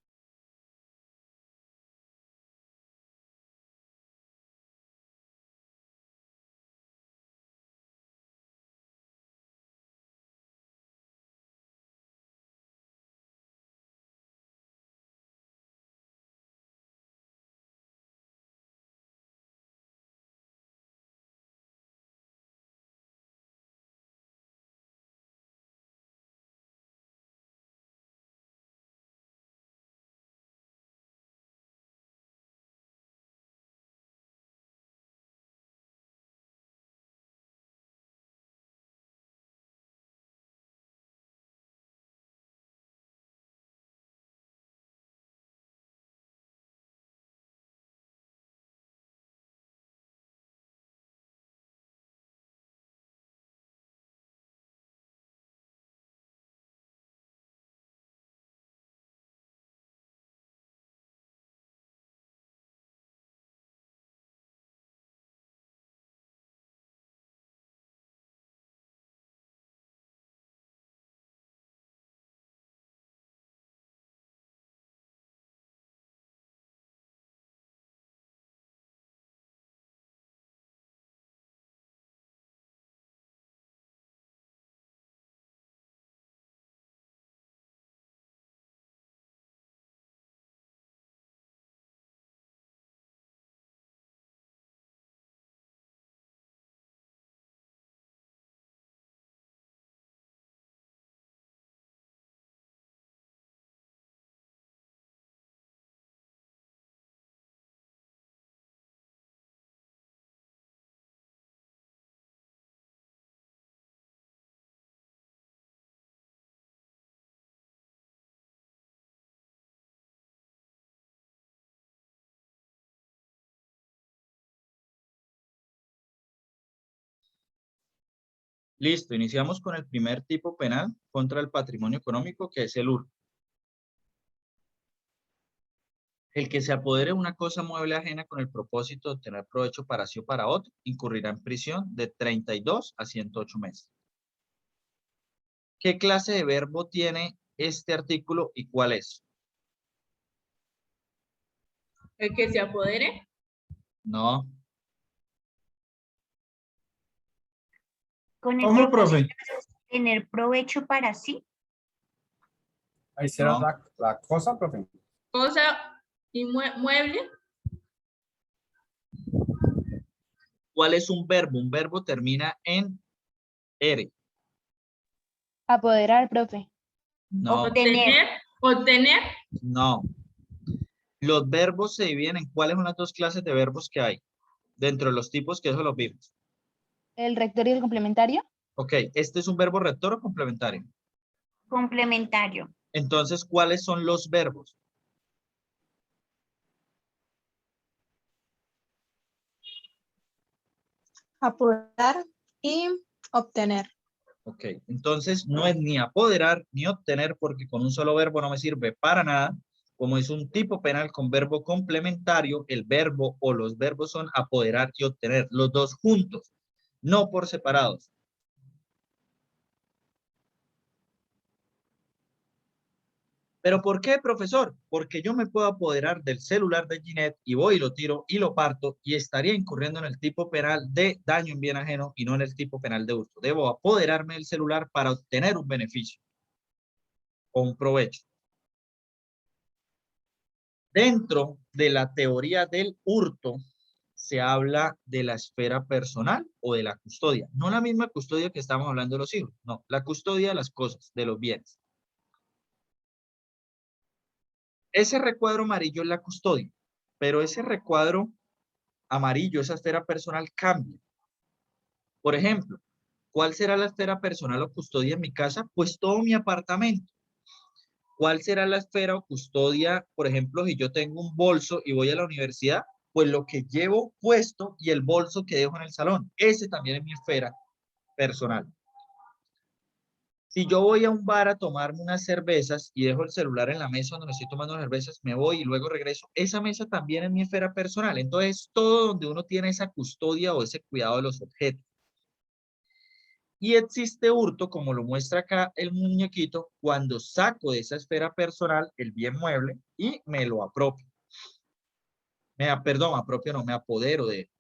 Listo, iniciamos con el primer tipo penal contra el patrimonio económico, que es el hurto. El que se apodere de una cosa mueble ajena con el propósito de obtener provecho para sí o para otro, incurrirá en prisión de 32 a 108 meses. ¿Qué clase de verbo tiene este artículo y cuál es? El que se apodere. No, Con el ¿Cómo, propósito profe? de tener provecho para sí. Ahí será No. la cosa, profe. Cosa inmueble. ¿cuál es un verbo? Un verbo termina en R. Apoderar, profe. No, Obtener. Obtener. no. Los verbos se dividen en cuáles son las dos clases de verbos que hay dentro de los tipos, que eso los vimos. El rector y el complementario. Ok, ¿este es un verbo rector o complementario? Complementario. Entonces, ¿cuáles son los verbos? Apoderar y obtener. Ok, entonces no es ni apoderar ni obtener, porque con un solo verbo no me sirve para nada. Como es un tipo penal con verbo complementario, el verbo o los verbos son apoderar y obtener, los dos juntos, no por separados. ¿Pero por qué, profesor? Porque yo me puedo apoderar del celular de Ginette y voy y lo tiro y lo parto y estaría incurriendo en el tipo penal de daño en bien ajeno y no en el tipo penal de hurto. Debo apoderarme del celular para obtener un beneficio o un provecho. Dentro de la teoría del hurto se habla de la esfera personal o de la custodia. No la misma custodia que estamos hablando de los hijos, no, la custodia de las cosas, de los bienes. Ese recuadro amarillo es la custodia, pero ese recuadro amarillo, esa esfera personal cambia. Por ejemplo, ¿cuál será la esfera personal o custodia en mi casa? Pues todo mi apartamento. ¿Cuál será la esfera o custodia, por ejemplo, si yo tengo un bolso y voy a la universidad? Pues lo que llevo puesto y el bolso que dejo en el salón. Ese también es mi esfera personal. Si yo voy a un bar a tomarme unas cervezas y dejo el celular en la mesa donde me estoy tomando las cervezas, me voy y luego regreso, esa mesa también es mi esfera personal. Entonces, todo donde uno tiene esa custodia o ese cuidado de los objetos. Y existe hurto, como lo muestra acá el muñequito, cuando saco de esa esfera personal el bien mueble y me lo apropio. Perdón, apropio no, me apodero de él.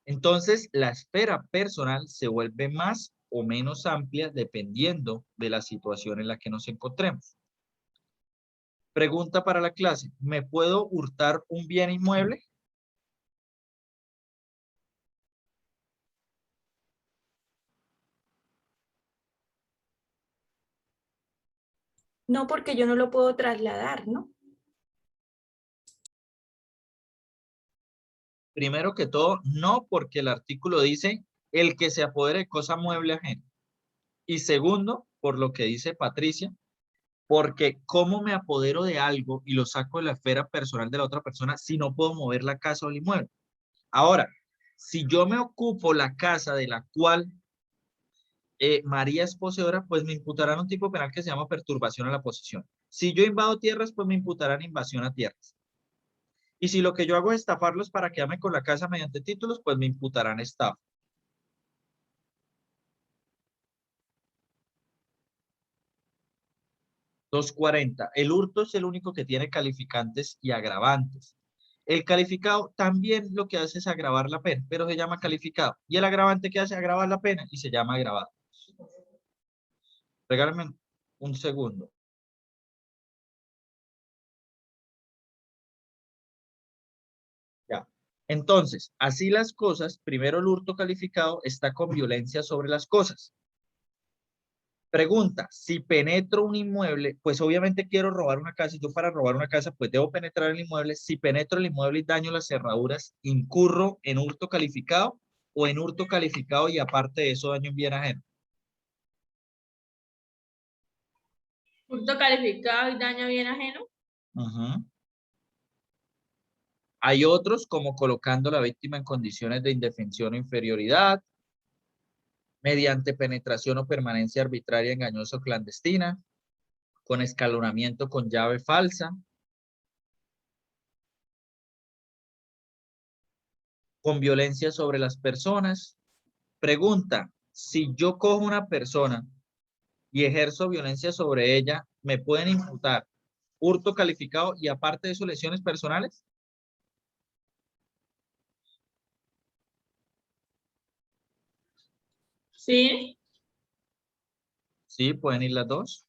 Entonces, la esfera personal se vuelve más o menos amplia dependiendo de la situación en la que nos encontremos. Pregunta para la clase, ¿me puedo hurtar un bien inmueble? No, porque yo no lo puedo trasladar, ¿no? Primero que todo, no, porque el artículo dice el que se apodere de cosa mueble ajena. Y segundo, por lo que dice Patricia, porque ¿cómo me apodero de algo y lo saco de la esfera personal de la otra persona si no puedo mover la casa o el inmueble? Ahora, si yo me ocupo la casa de la cual María es poseedora, pues me imputarán un tipo penal que se llama perturbación a la posesión. Si yo invado tierras, pues me imputarán invasión a tierras. Y si lo que yo hago es estafarlos para quedarme con la casa mediante títulos, pues me imputarán estafa. $2.40. El hurto es el único que tiene calificantes y agravantes. El calificado también lo que hace es agravar la pena, pero se llama calificado. Y el agravante que hace agravar la pena y se llama agravado. Regálame un segundo. Ya. Entonces, así las cosas, primero el hurto calificado está con violencia sobre las cosas. Pregunta, si penetro un inmueble, pues obviamente quiero robar una casa y yo para robar una casa pues debo penetrar el inmueble. Si penetro el inmueble y daño las cerraduras, ¿incurro en hurto calificado o en hurto calificado y aparte de eso daño en bien ajeno? Hurto calificado y daño a bien ajeno. Ujú. Hay otros como colocando a la víctima en condiciones de indefensión o inferioridad, mediante penetración o permanencia arbitraria, engañosa o clandestina, con escalonamiento con llave falsa, con violencia sobre las personas. Pregunta, si yo cojo una persona y ejerzo violencia sobre ella, ¿me pueden imputar hurto calificado y aparte de eso lesiones personales? Sí, Sí, pueden ir las dos.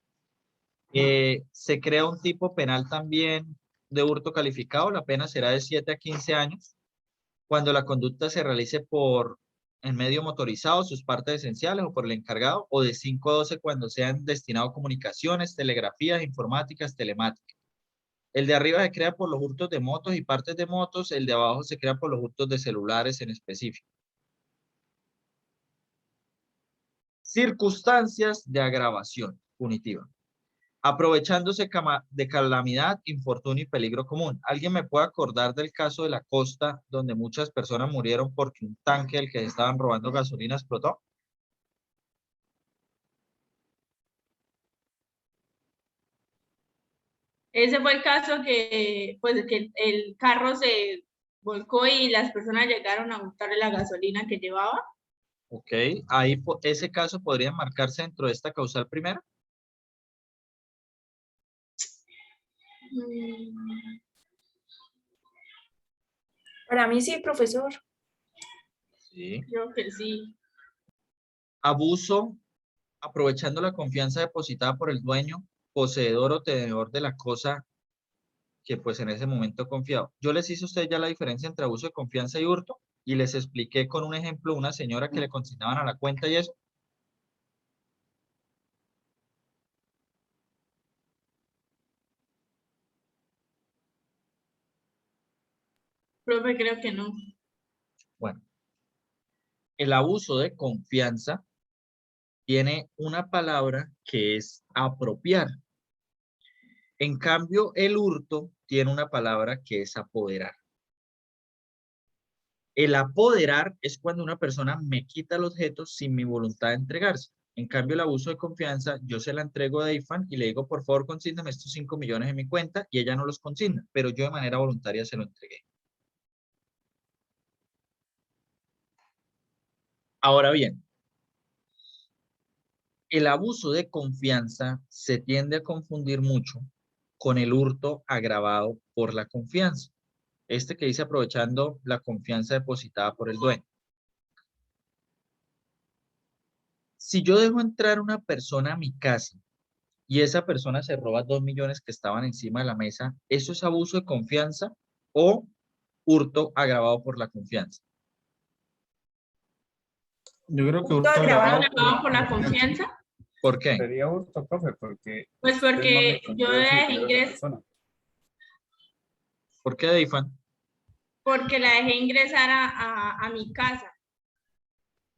Se crea un tipo penal también de hurto calificado. La pena será de 7 a 15 años cuando la conducta se realice por el medio motorizado, sus partes esenciales o por el encargado, o de 5 a 12 cuando sean destinados a comunicaciones, telegrafías, informáticas, telemáticas. El de arriba se crea por los hurtos de motos y partes de motos, el de abajo se crea por los hurtos de celulares en específico. Circunstancias de agravación punitiva. Aprovechándose de calamidad, infortunio y peligro común. ¿Alguien me puede acordar del caso de la costa donde muchas personas murieron porque un tanque del que estaban robando gasolina explotó? ese fue el caso que, pues, que el carro se volcó y las personas llegaron a botarle la gasolina que llevaba. Ok, ahí ese caso podría marcarse dentro de esta causal primera. Para mí sí, profesor. Sí. Creo que sí. Abuso, aprovechando la confianza depositada por el dueño, poseedor o tenedor de la cosa que pues en ese momento confiado. Yo les hice a ustedes ya la diferencia entre abuso de confianza y hurto y les expliqué con un ejemplo una señora que le consignaban a la cuenta y eso. Profe, creo que no. Bueno, el abuso de confianza tiene una palabra que es apropiar. En cambio, el hurto tiene una palabra que es apoderar. El apoderar es cuando una persona me quita el objeto sin mi voluntad de entregarse. En cambio, el abuso de confianza, yo se la entrego a Deifan y le digo, por favor, consígname estos 5 millones en mi cuenta y ella no los consigna, pero yo de manera voluntaria se lo entregué. Ahora bien, el abuso de confianza se tiende a confundir mucho con el hurto agravado por la confianza. Este que dice aprovechando la confianza depositada por el dueño. Si yo dejo entrar una persona a mi casa y esa persona se roba 2 millones que estaban encima de la mesa, ¿eso es abuso de confianza o hurto agravado por la confianza? Yo creo que Hurto hurto agravado. agravado ¿Por la confianza? ¿Por qué? Sería hurto, profe, porque Pues usted no porque le yo confió su dejé dinero a esa ingresar, persona. ¿Por qué, Deifan? porque la dejé ingresar a mi casa.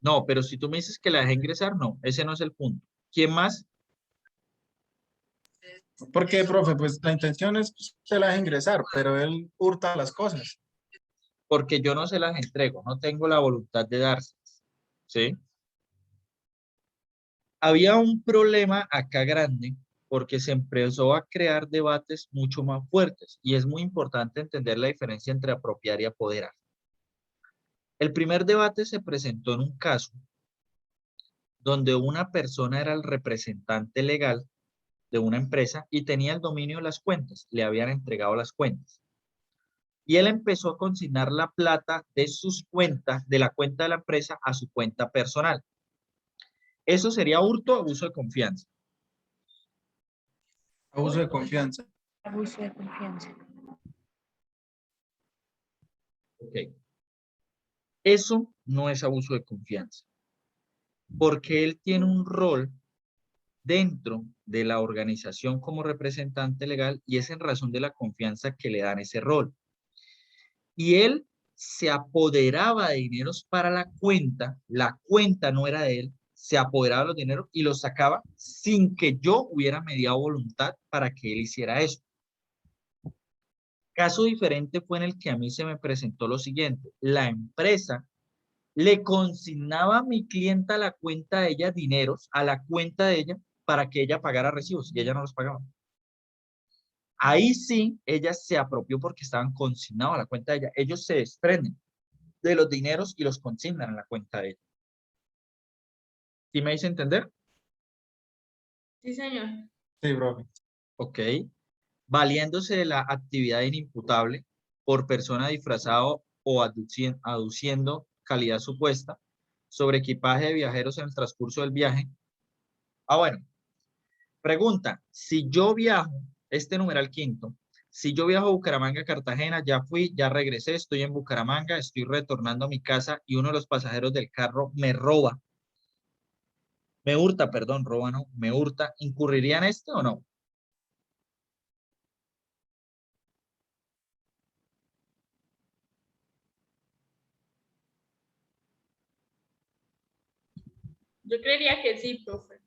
No, pero si tú me dices que la dejé ingresar, no, ese no es el punto. ¿Quién más? Porque, profe, pues la intención es que usted la deje ingresar, pero él hurta las cosas. Porque yo no se las entrego, no tengo la voluntad de dárselas, ¿sí? Había un problema acá grande porque se empezó a crear debates mucho más fuertes y es muy importante entender la diferencia entre apropiar y apoderar. El primer debate se presentó en un caso donde una persona era el representante legal de una empresa y tenía el dominio de las cuentas, le habían entregado las cuentas. Y él empezó a consignar la plata de sus cuentas, de la cuenta de la empresa a su cuenta personal. Eso sería hurto o abuso de confianza. Abuso de confianza. Abuso de confianza. Ok. Eso no es abuso de confianza, porque él tiene un rol dentro de la organización como representante legal y es en razón de la confianza que le dan ese rol. Y él se apoderaba de dineros para la cuenta no era de él, se apoderaba de los dineros y los sacaba sin que yo hubiera mediado voluntad para que él hiciera eso. Caso diferente fue en el que a mí se me presentó lo siguiente. La empresa le consignaba a mi clienta a la cuenta de ella dineros, a la cuenta de ella, para que ella pagara recibos y ella no los pagaba. Ahí sí, ella se apropió porque estaban consignados a la cuenta de ella. Ellos se desprenden de los dineros y los consignan en la cuenta de ella. ¿Sí me hice entender? Sí, señor. Sí, profe. Ok. Valiéndose de la actividad inimputable por persona disfrazado o aduciendo calidad supuesta sobre equipaje de viajeros en el transcurso del viaje. Ah, bueno. Pregunta, si yo viajo, este numeral quinto, si yo viajo a Bucaramanga, Cartagena, ya fui, ya regresé, estoy en Bucaramanga, estoy retornando a mi casa y uno de los pasajeros del carro me roba. Me hurta, perdón, roba no, me hurta. ¿Incurriría en este o no? Yo creería que sí, profe.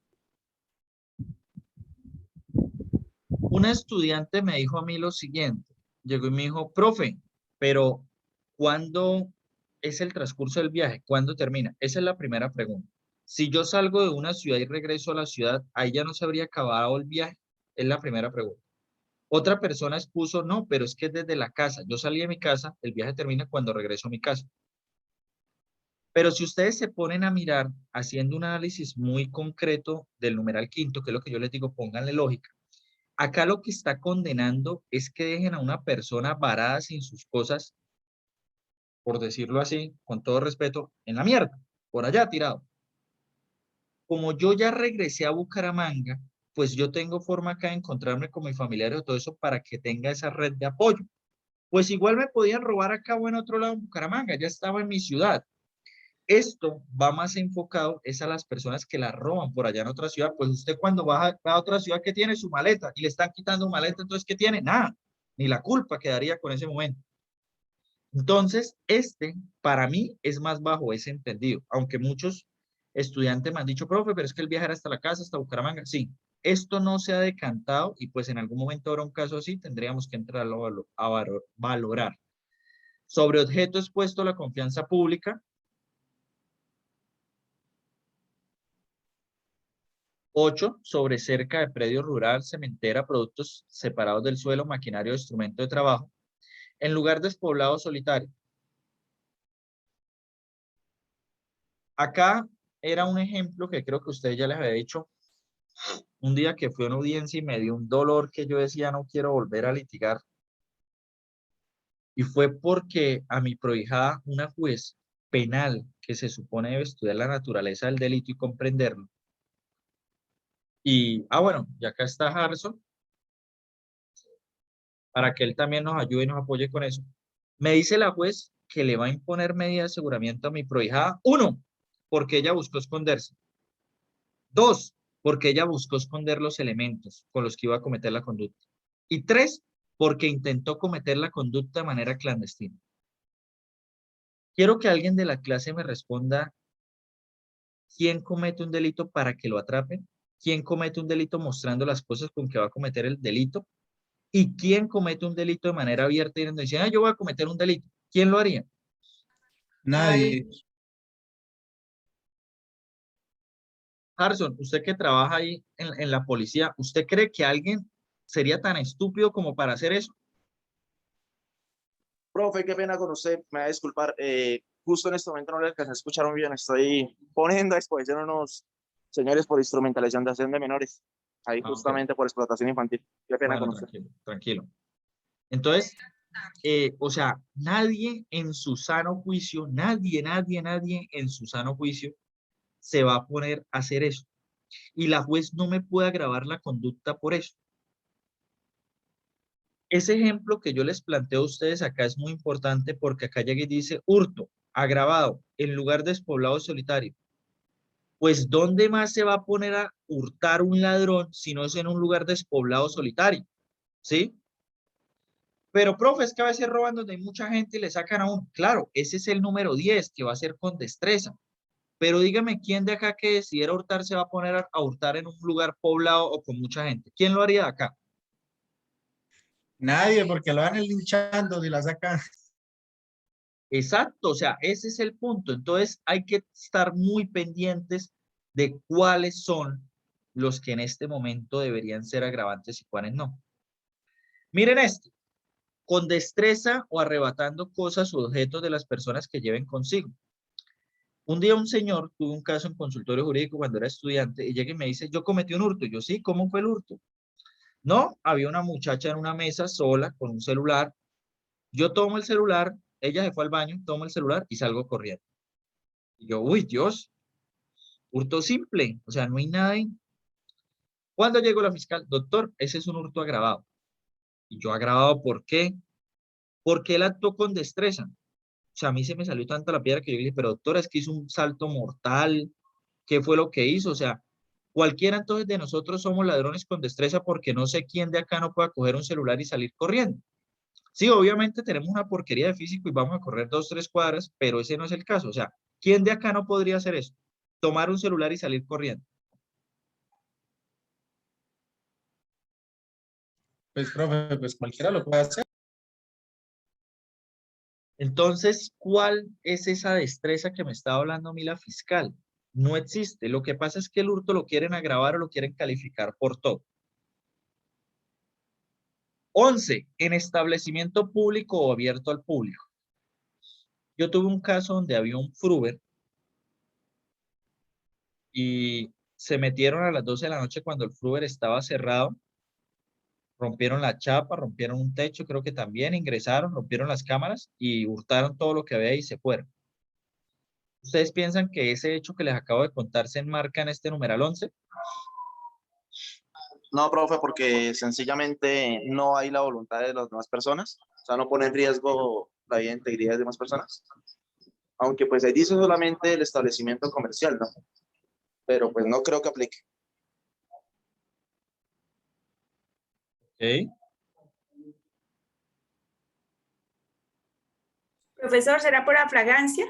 Una estudiante me dijo a mí lo siguiente, llegó y me dijo, profe, pero ¿cuándo es el transcurso del viaje? ¿Cuándo termina? Esa es la primera pregunta. Si yo salgo de una ciudad y regreso a la ciudad, ahí ya no se habría acabado el viaje. Es la primera pregunta. Otra persona expuso, no, pero es que es desde la casa. Yo salí de mi casa, el viaje termina cuando regreso a mi casa. Pero si ustedes se ponen a mirar, haciendo un análisis muy concreto del numeral quinto, que es lo que yo les digo, pónganle lógica. Acá lo que está condenando es que dejen a una persona varada sin sus cosas, por decirlo así, con todo respeto, en la mierda, por allá tirado. Como yo ya regresé a Bucaramanga, pues yo tengo forma acá de encontrarme con mis familiares o todo eso para que tenga esa red de apoyo. Pues igual me podían robar acá o en otro lado en Bucaramanga, ya estaba en mi ciudad. Esto va más enfocado es a las personas que la roban por allá en otra ciudad. Pues usted cuando va a otra ciudad que tiene su maleta y le están quitando maleta, entonces ¿qué tiene? Nada, ni la culpa quedaría con ese momento. Entonces, para mí es más bajo ese entendido, aunque muchos estudiantes me han dicho, profe, pero es que el viajar hasta la casa, hasta Bucaramanga, sí, esto no se ha decantado y pues en algún momento habrá un caso así, tendríamos que entrar a valorar. Sobre objeto expuesto a la confianza pública. 8, sobre cerca de predio rural, cementera, productos separados del suelo, maquinario o instrumento de trabajo, en lugar despoblado solitario. Acá era un ejemplo que creo que usted ya les había dicho, un día que fui a una audiencia y me dio un dolor que yo decía no quiero volver a litigar. Y fue porque a mi prohijada, una juez penal que se supone debe estudiar la naturaleza del delito y comprenderlo. Y, bueno, ya acá está Harrison, para que él también nos ayude y nos apoye con eso. Me dice la juez que le va a imponer medida de aseguramiento a mi prohijada. 1, porque ella buscó esconderse. 2, porque ella buscó esconder los elementos con los que iba a cometer la conducta. Y 3, porque intentó cometer la conducta de manera clandestina. Quiero que alguien de la clase me responda quién comete un delito para que lo atrapen, quién comete un delito mostrando las cosas con que va a cometer el delito, y quién comete un delito de manera abierta y donde dicen, yo voy a cometer un delito. ¿Quién lo haría? Nadie. Harrison, usted que trabaja ahí en la policía, ¿usted cree que alguien sería tan estúpido como para hacer eso? Profe, qué pena con usted, me va a disculpar. Justo en este momento no le alcancé a escuchar muy bien. Estoy poniendo a disposición unos señores por instrumentalización de menores. Ahí justamente por explotación infantil. Qué pena Bueno, con usted. tranquilo, tranquilo. Entonces, o sea, nadie en su sano juicio, nadie en su sano juicio se va a poner a hacer eso. Y la juez no me puede agravar la conducta por eso. Ese ejemplo que yo les planteo a ustedes acá es muy importante porque acá llega y dice hurto, agravado, en lugar de despoblado solitario. Pues, ¿dónde más se va a poner a hurtar un ladrón si no es en un lugar despoblado solitario? ¿Sí? Pero, profe, es que a veces roban donde hay mucha gente y le sacan a uno. Claro, ese es el número 10 que va a ser con destreza. Pero dígame, ¿quién de acá que decidiera hurtar se va a poner a hurtar en un lugar poblado o con mucha gente? ¿Quién lo haría de acá? Nadie, porque lo van linchando si la sacan. Exacto, o sea, ese es el punto. Entonces hay que estar muy pendientes de cuáles son los que en este momento deberían ser agravantes y cuáles no. Miren esto, con destreza o arrebatando cosas o objetos de las personas que lleven consigo. Un día un señor, tuve un caso en consultorio jurídico cuando era estudiante y llega y me dice, yo cometí un hurto. Yo, sí, ¿cómo fue el hurto? No, había una muchacha en una mesa sola con un celular. Yo tomo el celular, ella se fue al baño, tomo el celular y salgo corriendo. Y yo, uy, Dios, hurto simple, o sea, no hay nada ahí. Cuando llegó la fiscal, doctor, ese es un hurto agravado. Y yo, ¿agravado por qué? Porque él actuó con destreza. O sea, a mí se me salió tanta la piedra que yo dije, pero doctora, es que hizo un salto mortal. ¿Qué fue lo que hizo? O sea, cualquiera entonces de nosotros somos ladrones con destreza porque no sé quién de acá no pueda coger un celular y salir corriendo. Sí, obviamente tenemos una porquería de físico y vamos a correr 2, 3 cuadras, pero ese no es el caso. O sea, ¿quién de acá no podría hacer eso? Tomar un celular y salir corriendo. Pues, profe, pues cualquiera lo puede hacer. Entonces, ¿cuál es esa destreza que me estaba hablando a mí la fiscal? No existe. Lo que pasa es que el hurto lo quieren agravar o lo quieren calificar por todo. 11. En establecimiento público o abierto al público. Yo tuve un caso donde había un fruver y se metieron a las 12 de la noche cuando el fruver estaba cerrado, rompieron la chapa, rompieron un techo, creo que también ingresaron, rompieron las cámaras y hurtaron todo lo que había y se fueron. ¿Ustedes piensan que ese hecho que les acabo de contar se enmarca en este numeral 11? No, profe, porque sencillamente no hay la voluntad de las demás personas. O sea, no pone en riesgo la vida e integridad de demás personas. Aunque pues ahí dice solamente el establecimiento comercial, ¿no? Pero pues no creo que aplique. ¿Ok? Profesor, ¿será por afragancia?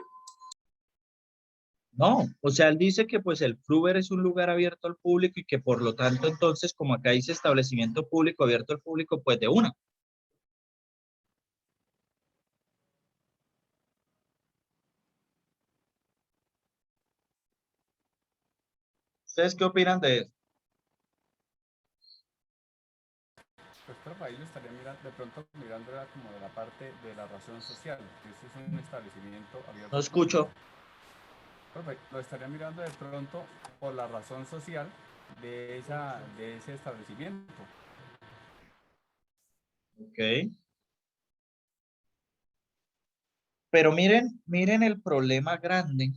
No, o sea, él dice que pues el fruver es un lugar abierto al público y que por lo tanto entonces, como acá dice establecimiento público abierto al público, pues de una. ¿Ustedes qué opinan de eso? Pues profe, ahí lo estaría mirando, de pronto mirando era como de la parte de la razón social, que este es un establecimiento abierto No al público. escucho. Profe, lo estaría mirando de pronto por la razón social de ese establecimiento. Ok. Pero miren el problema grande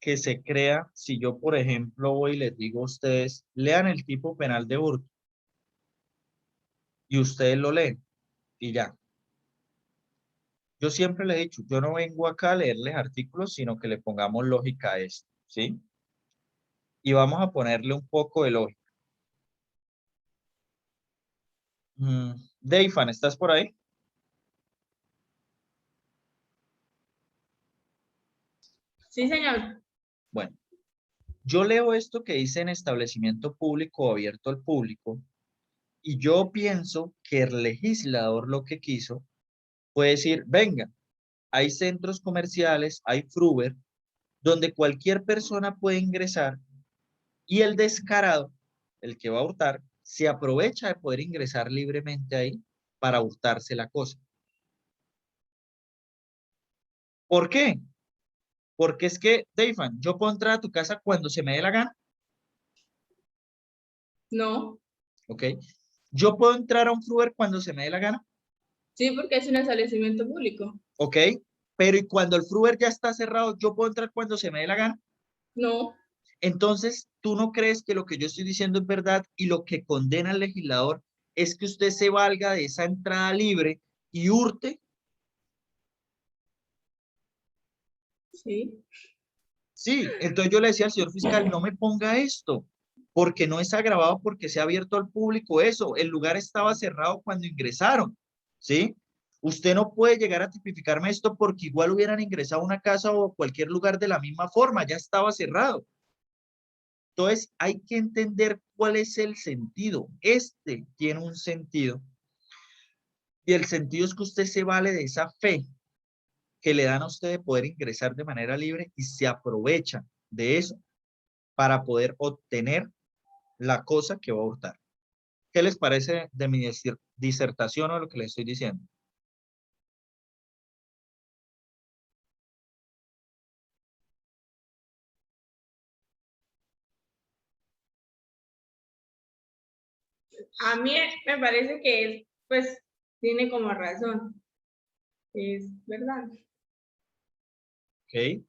que se crea si yo, por ejemplo, voy y les digo a ustedes, lean el tipo penal de hurto. Y ustedes lo leen y ya. Yo siempre le he dicho, yo no vengo acá a leerles artículos, sino que le pongamos lógica a esto, ¿sí? Y vamos a ponerle un poco de lógica. Deifan, ¿estás por ahí? Sí, señor. Bueno, yo leo esto que dice en establecimiento público o abierto al público y yo pienso que el legislador lo que quiso fue decir, venga, hay centros comerciales, hay fruver, donde cualquier persona puede ingresar y el descarado, el que va a hurtar, se aprovecha de poder ingresar libremente ahí para hurtarse la cosa. ¿Por qué? Porque es que, Deifan, yo puedo entrar a tu casa cuando se me dé la gana, No. ¿ok? Yo puedo entrar a un fruver cuando se me dé la gana, Sí, porque es un establecimiento público. ¿ok? Pero y cuando el fruver ya está cerrado, yo puedo entrar cuando se me dé la gana. No. Entonces, ¿tú no crees que lo que yo estoy diciendo es verdad y lo que condena al legislador es que usted se valga de esa entrada libre y hurte? Sí. Sí, entonces yo le decía al señor fiscal, no me ponga esto, porque no es agravado porque se ha abierto al público eso, el lugar estaba cerrado cuando ingresaron, ¿sí? Usted no puede llegar a tipificarme esto porque igual hubieran ingresado a una casa o cualquier lugar de la misma forma, ya estaba cerrado. Entonces hay que entender cuál es el sentido. Este tiene un sentido y el sentido es que usted se vale de esa fe que le dan a usted de poder ingresar de manera libre y se aprovechan de eso para poder obtener la cosa que va a hurtar. ¿Qué les parece de mi disertación o de lo que les estoy diciendo? A mí me parece que él, pues, tiene como razón. Es verdad. ¿Ok?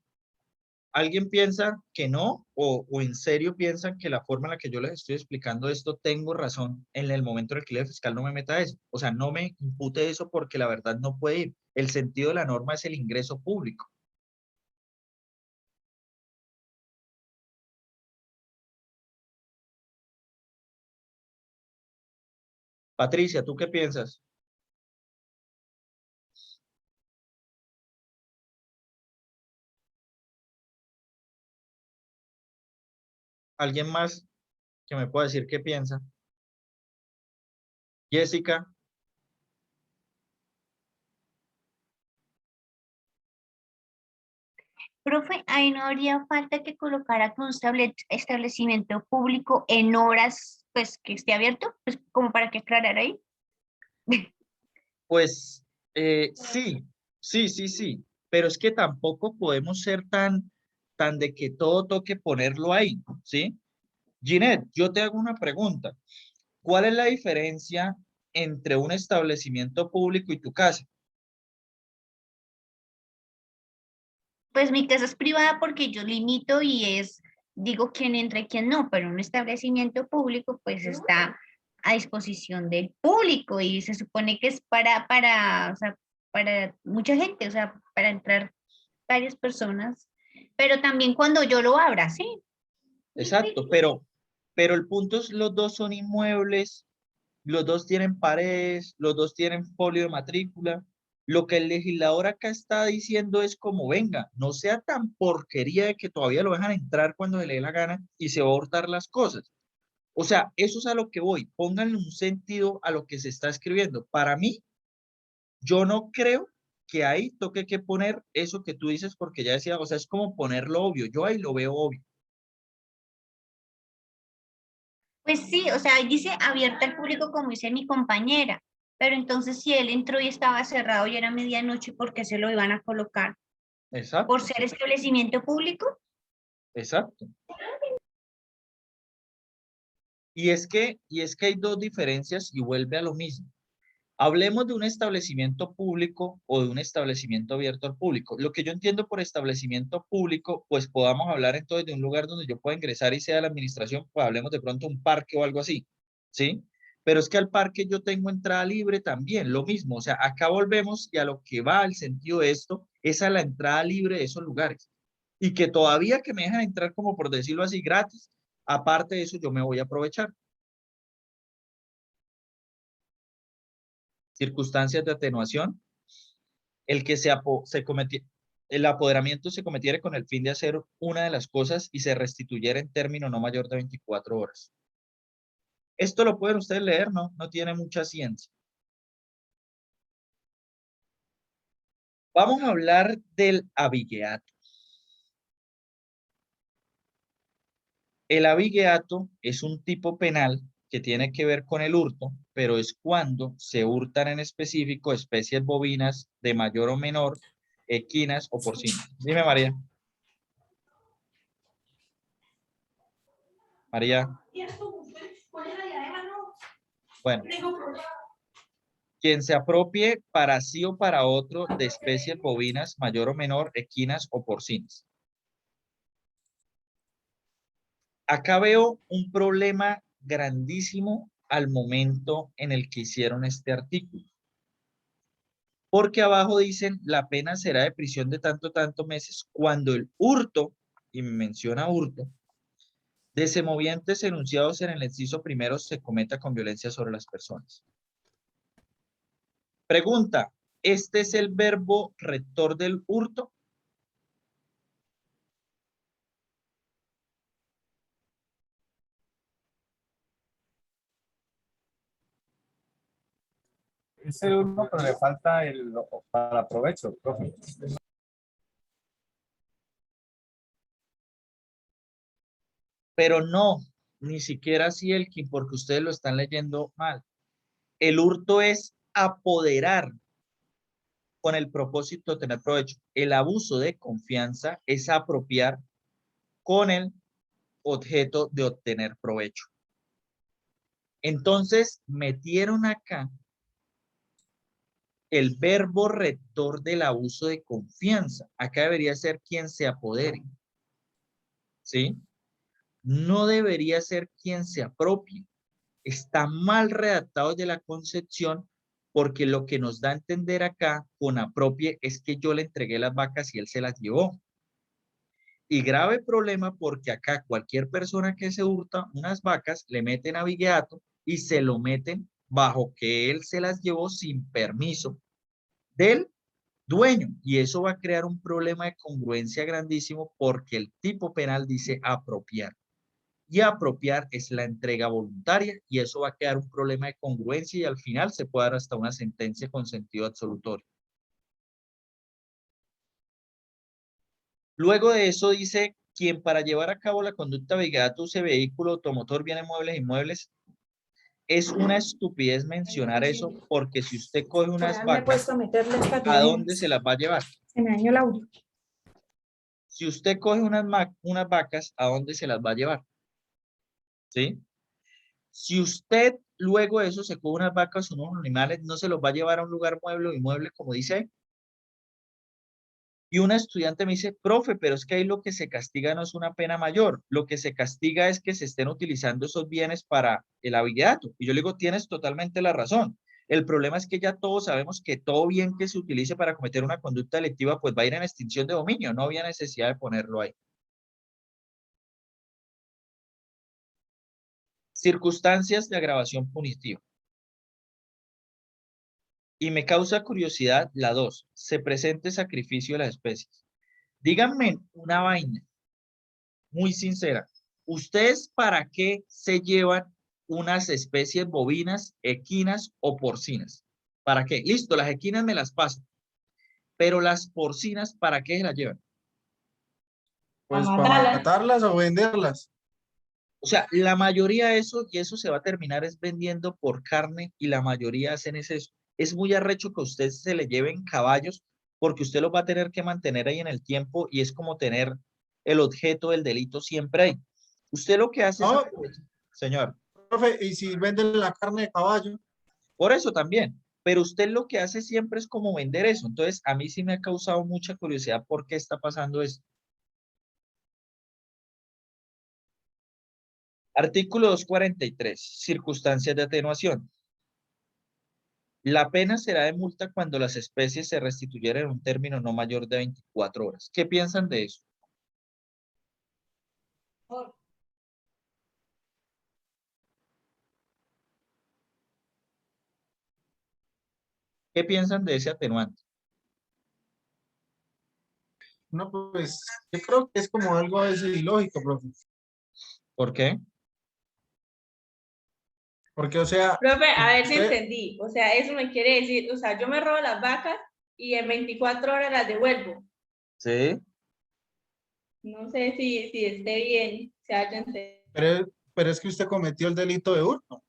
¿Alguien piensa que no o en serio piensan que la forma en la que yo les estoy explicando esto tengo razón en el momento en el que el fiscal no me meta eso? O sea, no me impute eso porque la verdad no puede ir. El sentido de la norma es el ingreso público. Patricia, ¿tú qué piensas? ¿Alguien más que me pueda decir qué piensa? Jessica, Profe, ahí no haría falta que colocara que un establecimiento público en horas, pues, que esté abierto, pues, como para que aclarar ahí. pues sí, sí, pero es que tampoco podemos ser tan de que todo toque ponerlo ahí, ¿sí? Ginette, yo te hago una pregunta. ¿Cuál es la diferencia entre un establecimiento público y tu casa? Pues mi casa es privada porque yo limito y digo quién entra y quién no, pero un establecimiento público pues está a disposición del público y se supone que es o sea, para mucha gente, o sea, para entrar varias personas, pero también cuando yo lo abra, ¿sí? Exacto, pero el punto es los dos son inmuebles, los dos tienen paredes, los dos tienen folio de matrícula. Lo que el legislador acá está diciendo es como, venga, no sea tan porquería de que todavía lo dejan entrar cuando se le dé la gana y se va a hurtar las cosas. O sea, eso es a lo que voy. Pónganle un sentido a lo que se está escribiendo. Para mí, yo no creo que ahí toque que poner eso que tú dices porque ya decía, o sea, es como ponerlo obvio. Yo ahí lo veo obvio. Pues sí, o sea, ahí dice abierta al público como dice mi compañera, pero entonces si él entró y estaba cerrado y era medianoche, ¿por qué se lo iban a colocar? ¿Por Exacto, ser establecimiento público? exacto. Y es que hay dos diferencias y vuelve a lo mismo. Hablemos de un establecimiento público o de un establecimiento abierto al público. Lo que yo entiendo por establecimiento público, pues podamos hablar entonces de un lugar donde yo pueda ingresar y sea la administración, pues hablemos de pronto un parque o algo así, ¿sí? Pero es que al parque yo tengo entrada libre también, lo mismo. O sea, acá volvemos y a lo que va el sentido de esto es a la entrada libre de esos lugares. Y que todavía que me dejan entrar como por decirlo así gratis, aparte de eso yo me voy a aprovechar. Circunstancias de atenuación, el que el apoderamiento se cometiera con el fin de hacer una de las cosas y se restituyera en término no mayor de 24 horas. Esto lo pueden ustedes leer, ¿no? No tiene mucha ciencia. Vamos a hablar del abigeato. El abigeato es un tipo penal que tiene que ver con el hurto, pero es cuando se hurtan en específico especies bovinas de mayor o menor, equinas o porcinas. Dime, María. María. Bueno, quien se apropie para sí o para otro de especies bovinas mayor o menor, equinas o porcinas. Acá veo un problema grandísimo al momento en el que hicieron este artículo. Porque abajo dicen la pena será de prisión de tanto meses cuando el hurto, y menciona hurto, de semovientes enunciados en el inciso primero se cometa con violencia sobre las personas. Pregunta, ¿este es el verbo rector del hurto? Es el uno, pero le falta el para provecho, profe. Pero no, ni siquiera así, Elkin, porque ustedes lo están leyendo mal. El hurto es apoderar con el propósito de tener provecho. El abuso de confianza es apropiar con el objeto de obtener provecho. Entonces, metieron acá el verbo rector del abuso de confianza. Acá debería ser quien se apodere. ¿Sí? No debería ser quien se apropie. Está mal redactado de la concepción porque lo que nos da a entender acá con apropie es que yo le entregué las vacas y él se las llevó. Y grave problema porque acá cualquier persona que se hurta unas vacas le meten a vigueato y se lo meten bajo que él se las llevó sin permiso del dueño. Y eso va a crear un problema de congruencia grandísimo porque el tipo penal dice apropiar. Y apropiar es la entrega voluntaria y eso va a quedar un problema de congruencia y al final se puede dar hasta una sentencia con sentido absolutorio. Luego de eso dice, quien para llevar a cabo la conducta de vigueato use vehículo, automotor, bienes muebles, inmuebles. Es una estupidez mencionar eso porque si usted coge unas vacas, ¿a dónde se las va a llevar? Se me dañó el audio. Si usted coge unas vacas, ¿a dónde se las va a llevar? ¿Sí? Si usted luego de eso se coge unas vacas o unos animales, no se los va a llevar a un lugar mueble o inmueble, como dice. Y una estudiante me dice, profe, pero es que ahí lo que se castiga no es una pena mayor. Lo que se castiga es que se estén utilizando esos bienes para el abigeato. Y yo le digo, tienes totalmente la razón. El problema es que ya todos sabemos que todo bien que se utilice para cometer una conducta delictiva, pues va a ir en extinción de dominio. No había necesidad de ponerlo ahí. Circunstancias de agravación punitiva. Y me causa curiosidad la 2. Se presente sacrificio de las especies. Díganme una vaina muy sincera. ¿Ustedes para qué se llevan unas especies bovinas, equinas o porcinas? ¿Para qué? Listo, las equinas me las paso. Pero las porcinas, ¿para qué se las llevan? Pues A para matarlas. matarlas o venderlas. O sea, la mayoría de eso, y eso se va a terminar es vendiendo por carne, y la mayoría hacen es eso. Es muy arrecho que a usted se le lleven caballos, porque usted los va a tener que mantener ahí en el tiempo, y es como tener el objeto del delito siempre ahí. Usted lo que hace es No, aprovechar, señor, profe, y si venden la carne de caballo, por eso también, pero usted lo que hace siempre es como vender eso. Entonces, a mí sí me ha causado mucha curiosidad por qué está pasando eso. Artículo 243, circunstancias de atenuación. La pena será de multa cuando las especies se restituyeran en un término no mayor de 24 horas. ¿Qué piensan de eso? ¿Qué piensan de ese atenuante? no, pues yo creo que es como algo a veces ilógico, profe. ¿Por qué? Porque, o sea, Profe, a ver si usted, entendí. O sea, eso me quiere decir, o sea, yo me robo las vacas y en 24 horas las devuelvo. Sí. No sé si esté bien, se haya entendido. pero es que usted cometió el delito de hurto.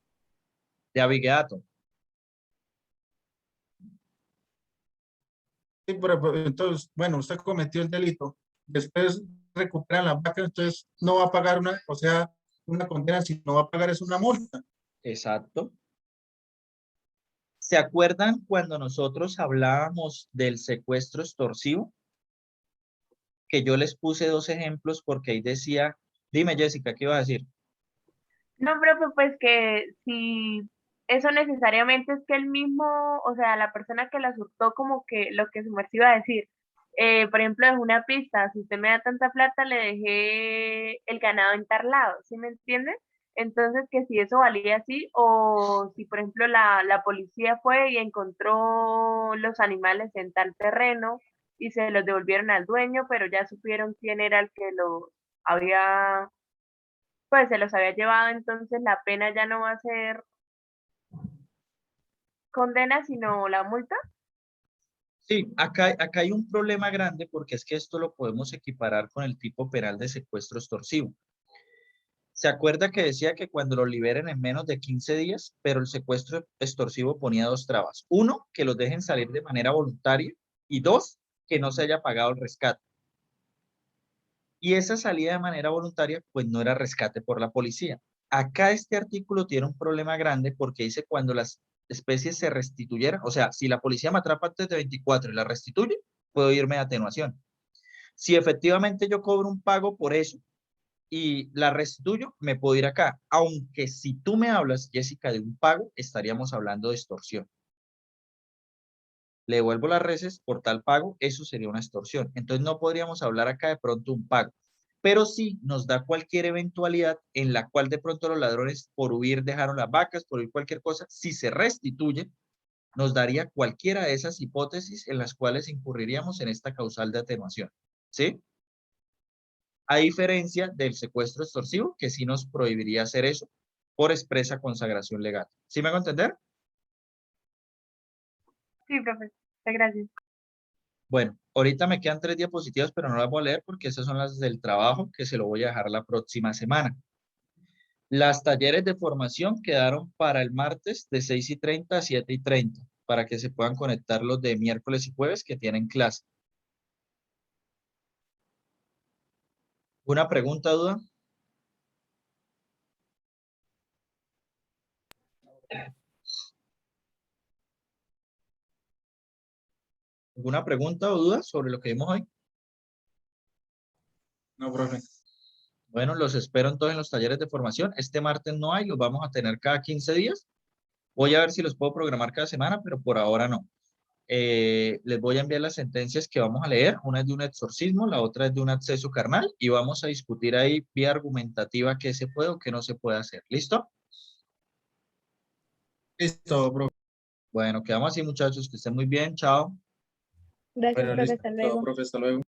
De abigeato. Sí, pero entonces, bueno, usted cometió el delito. Después recuperan la vaca, entonces no va a pagar o sea, una condena, sino va a pagar es una multa. Exacto. ¿Se acuerdan cuando nosotros hablábamos del secuestro extorsivo? Que yo les puse 2 ejemplos porque ahí decía, dime Jessica, ¿qué iba a decir? No, profe, pues que si eso necesariamente es que el mismo, o sea, la persona que la hurtó, como que lo que su merced iba a decir, por ejemplo, es una pista, si usted me da tanta plata, le dejé el ganado en tal lado, ¿sí me entiende? Entonces, que si eso valía así, o si, por ejemplo, la policía fue y encontró los animales en tal terreno y se los devolvieron al dueño, pero ya supieron quién era el que los había, pues se los había llevado, entonces la pena ya no va a ser condena, sino la multa. Sí, acá hay un problema grande porque es que esto lo podemos equiparar con el tipo penal de secuestro extorsivo. ¿Se acuerda que decía que cuando lo liberen en menos de 15 días, pero el secuestro extorsivo ponía dos trabas? Uno, que los dejen salir de manera voluntaria y dos, que no se haya pagado el rescate. Y esa salida de manera voluntaria, pues no era rescate por la policía. Acá este artículo tiene un problema grande porque dice cuando las especies se restituyeran, o sea, si la policía me atrapa antes de 24 y la restituye, puedo irme de atenuación. Si efectivamente yo cobro un pago por eso y la restituyo, me puedo ir acá. Aunque si tú me hablas, Jessica, de un pago, estaríamos hablando de extorsión. Le devuelvo las reses por tal pago, eso sería una extorsión. Entonces no podríamos hablar acá de pronto un pago. Pero sí nos da cualquier eventualidad en la cual de pronto los ladrones por huir dejaron las vacas, por huir cualquier cosa, si se restituye, nos daría cualquiera de esas hipótesis en las cuales incurriríamos en esta causal de atenuación. ¿Sí? A diferencia del secuestro extorsivo, que sí nos prohibiría hacer eso por expresa consagración legal. ¿Sí me hago entender? Sí, profe. Gracias. Bueno, ahorita me quedan 3 diapositivas, pero no las voy a leer porque esas son las del trabajo que se lo voy a dejar la próxima semana. Las talleres de formación quedaron para el martes de 6:30 a 7:30 para que se puedan conectar los de miércoles y jueves que tienen clase. ¿Una pregunta, duda? ¿Alguna pregunta o duda sobre lo que vimos hoy? No, profe. Bueno, los espero entonces en los talleres de formación. Este martes no hay, los vamos a tener cada 15 días. Voy a ver si los puedo programar cada semana, pero por ahora no. Les voy a enviar las sentencias que vamos a leer. Una es de un exorcismo, la otra es de un acceso carnal y vamos a discutir ahí vía argumentativa qué se puede o qué no se puede hacer. ¿Listo? Listo, profe. Bueno, quedamos así, muchachos. Que estén muy bien. Chao. Gracias, Bueno, profe, listo. hasta Todo, luego. profe, hasta luego.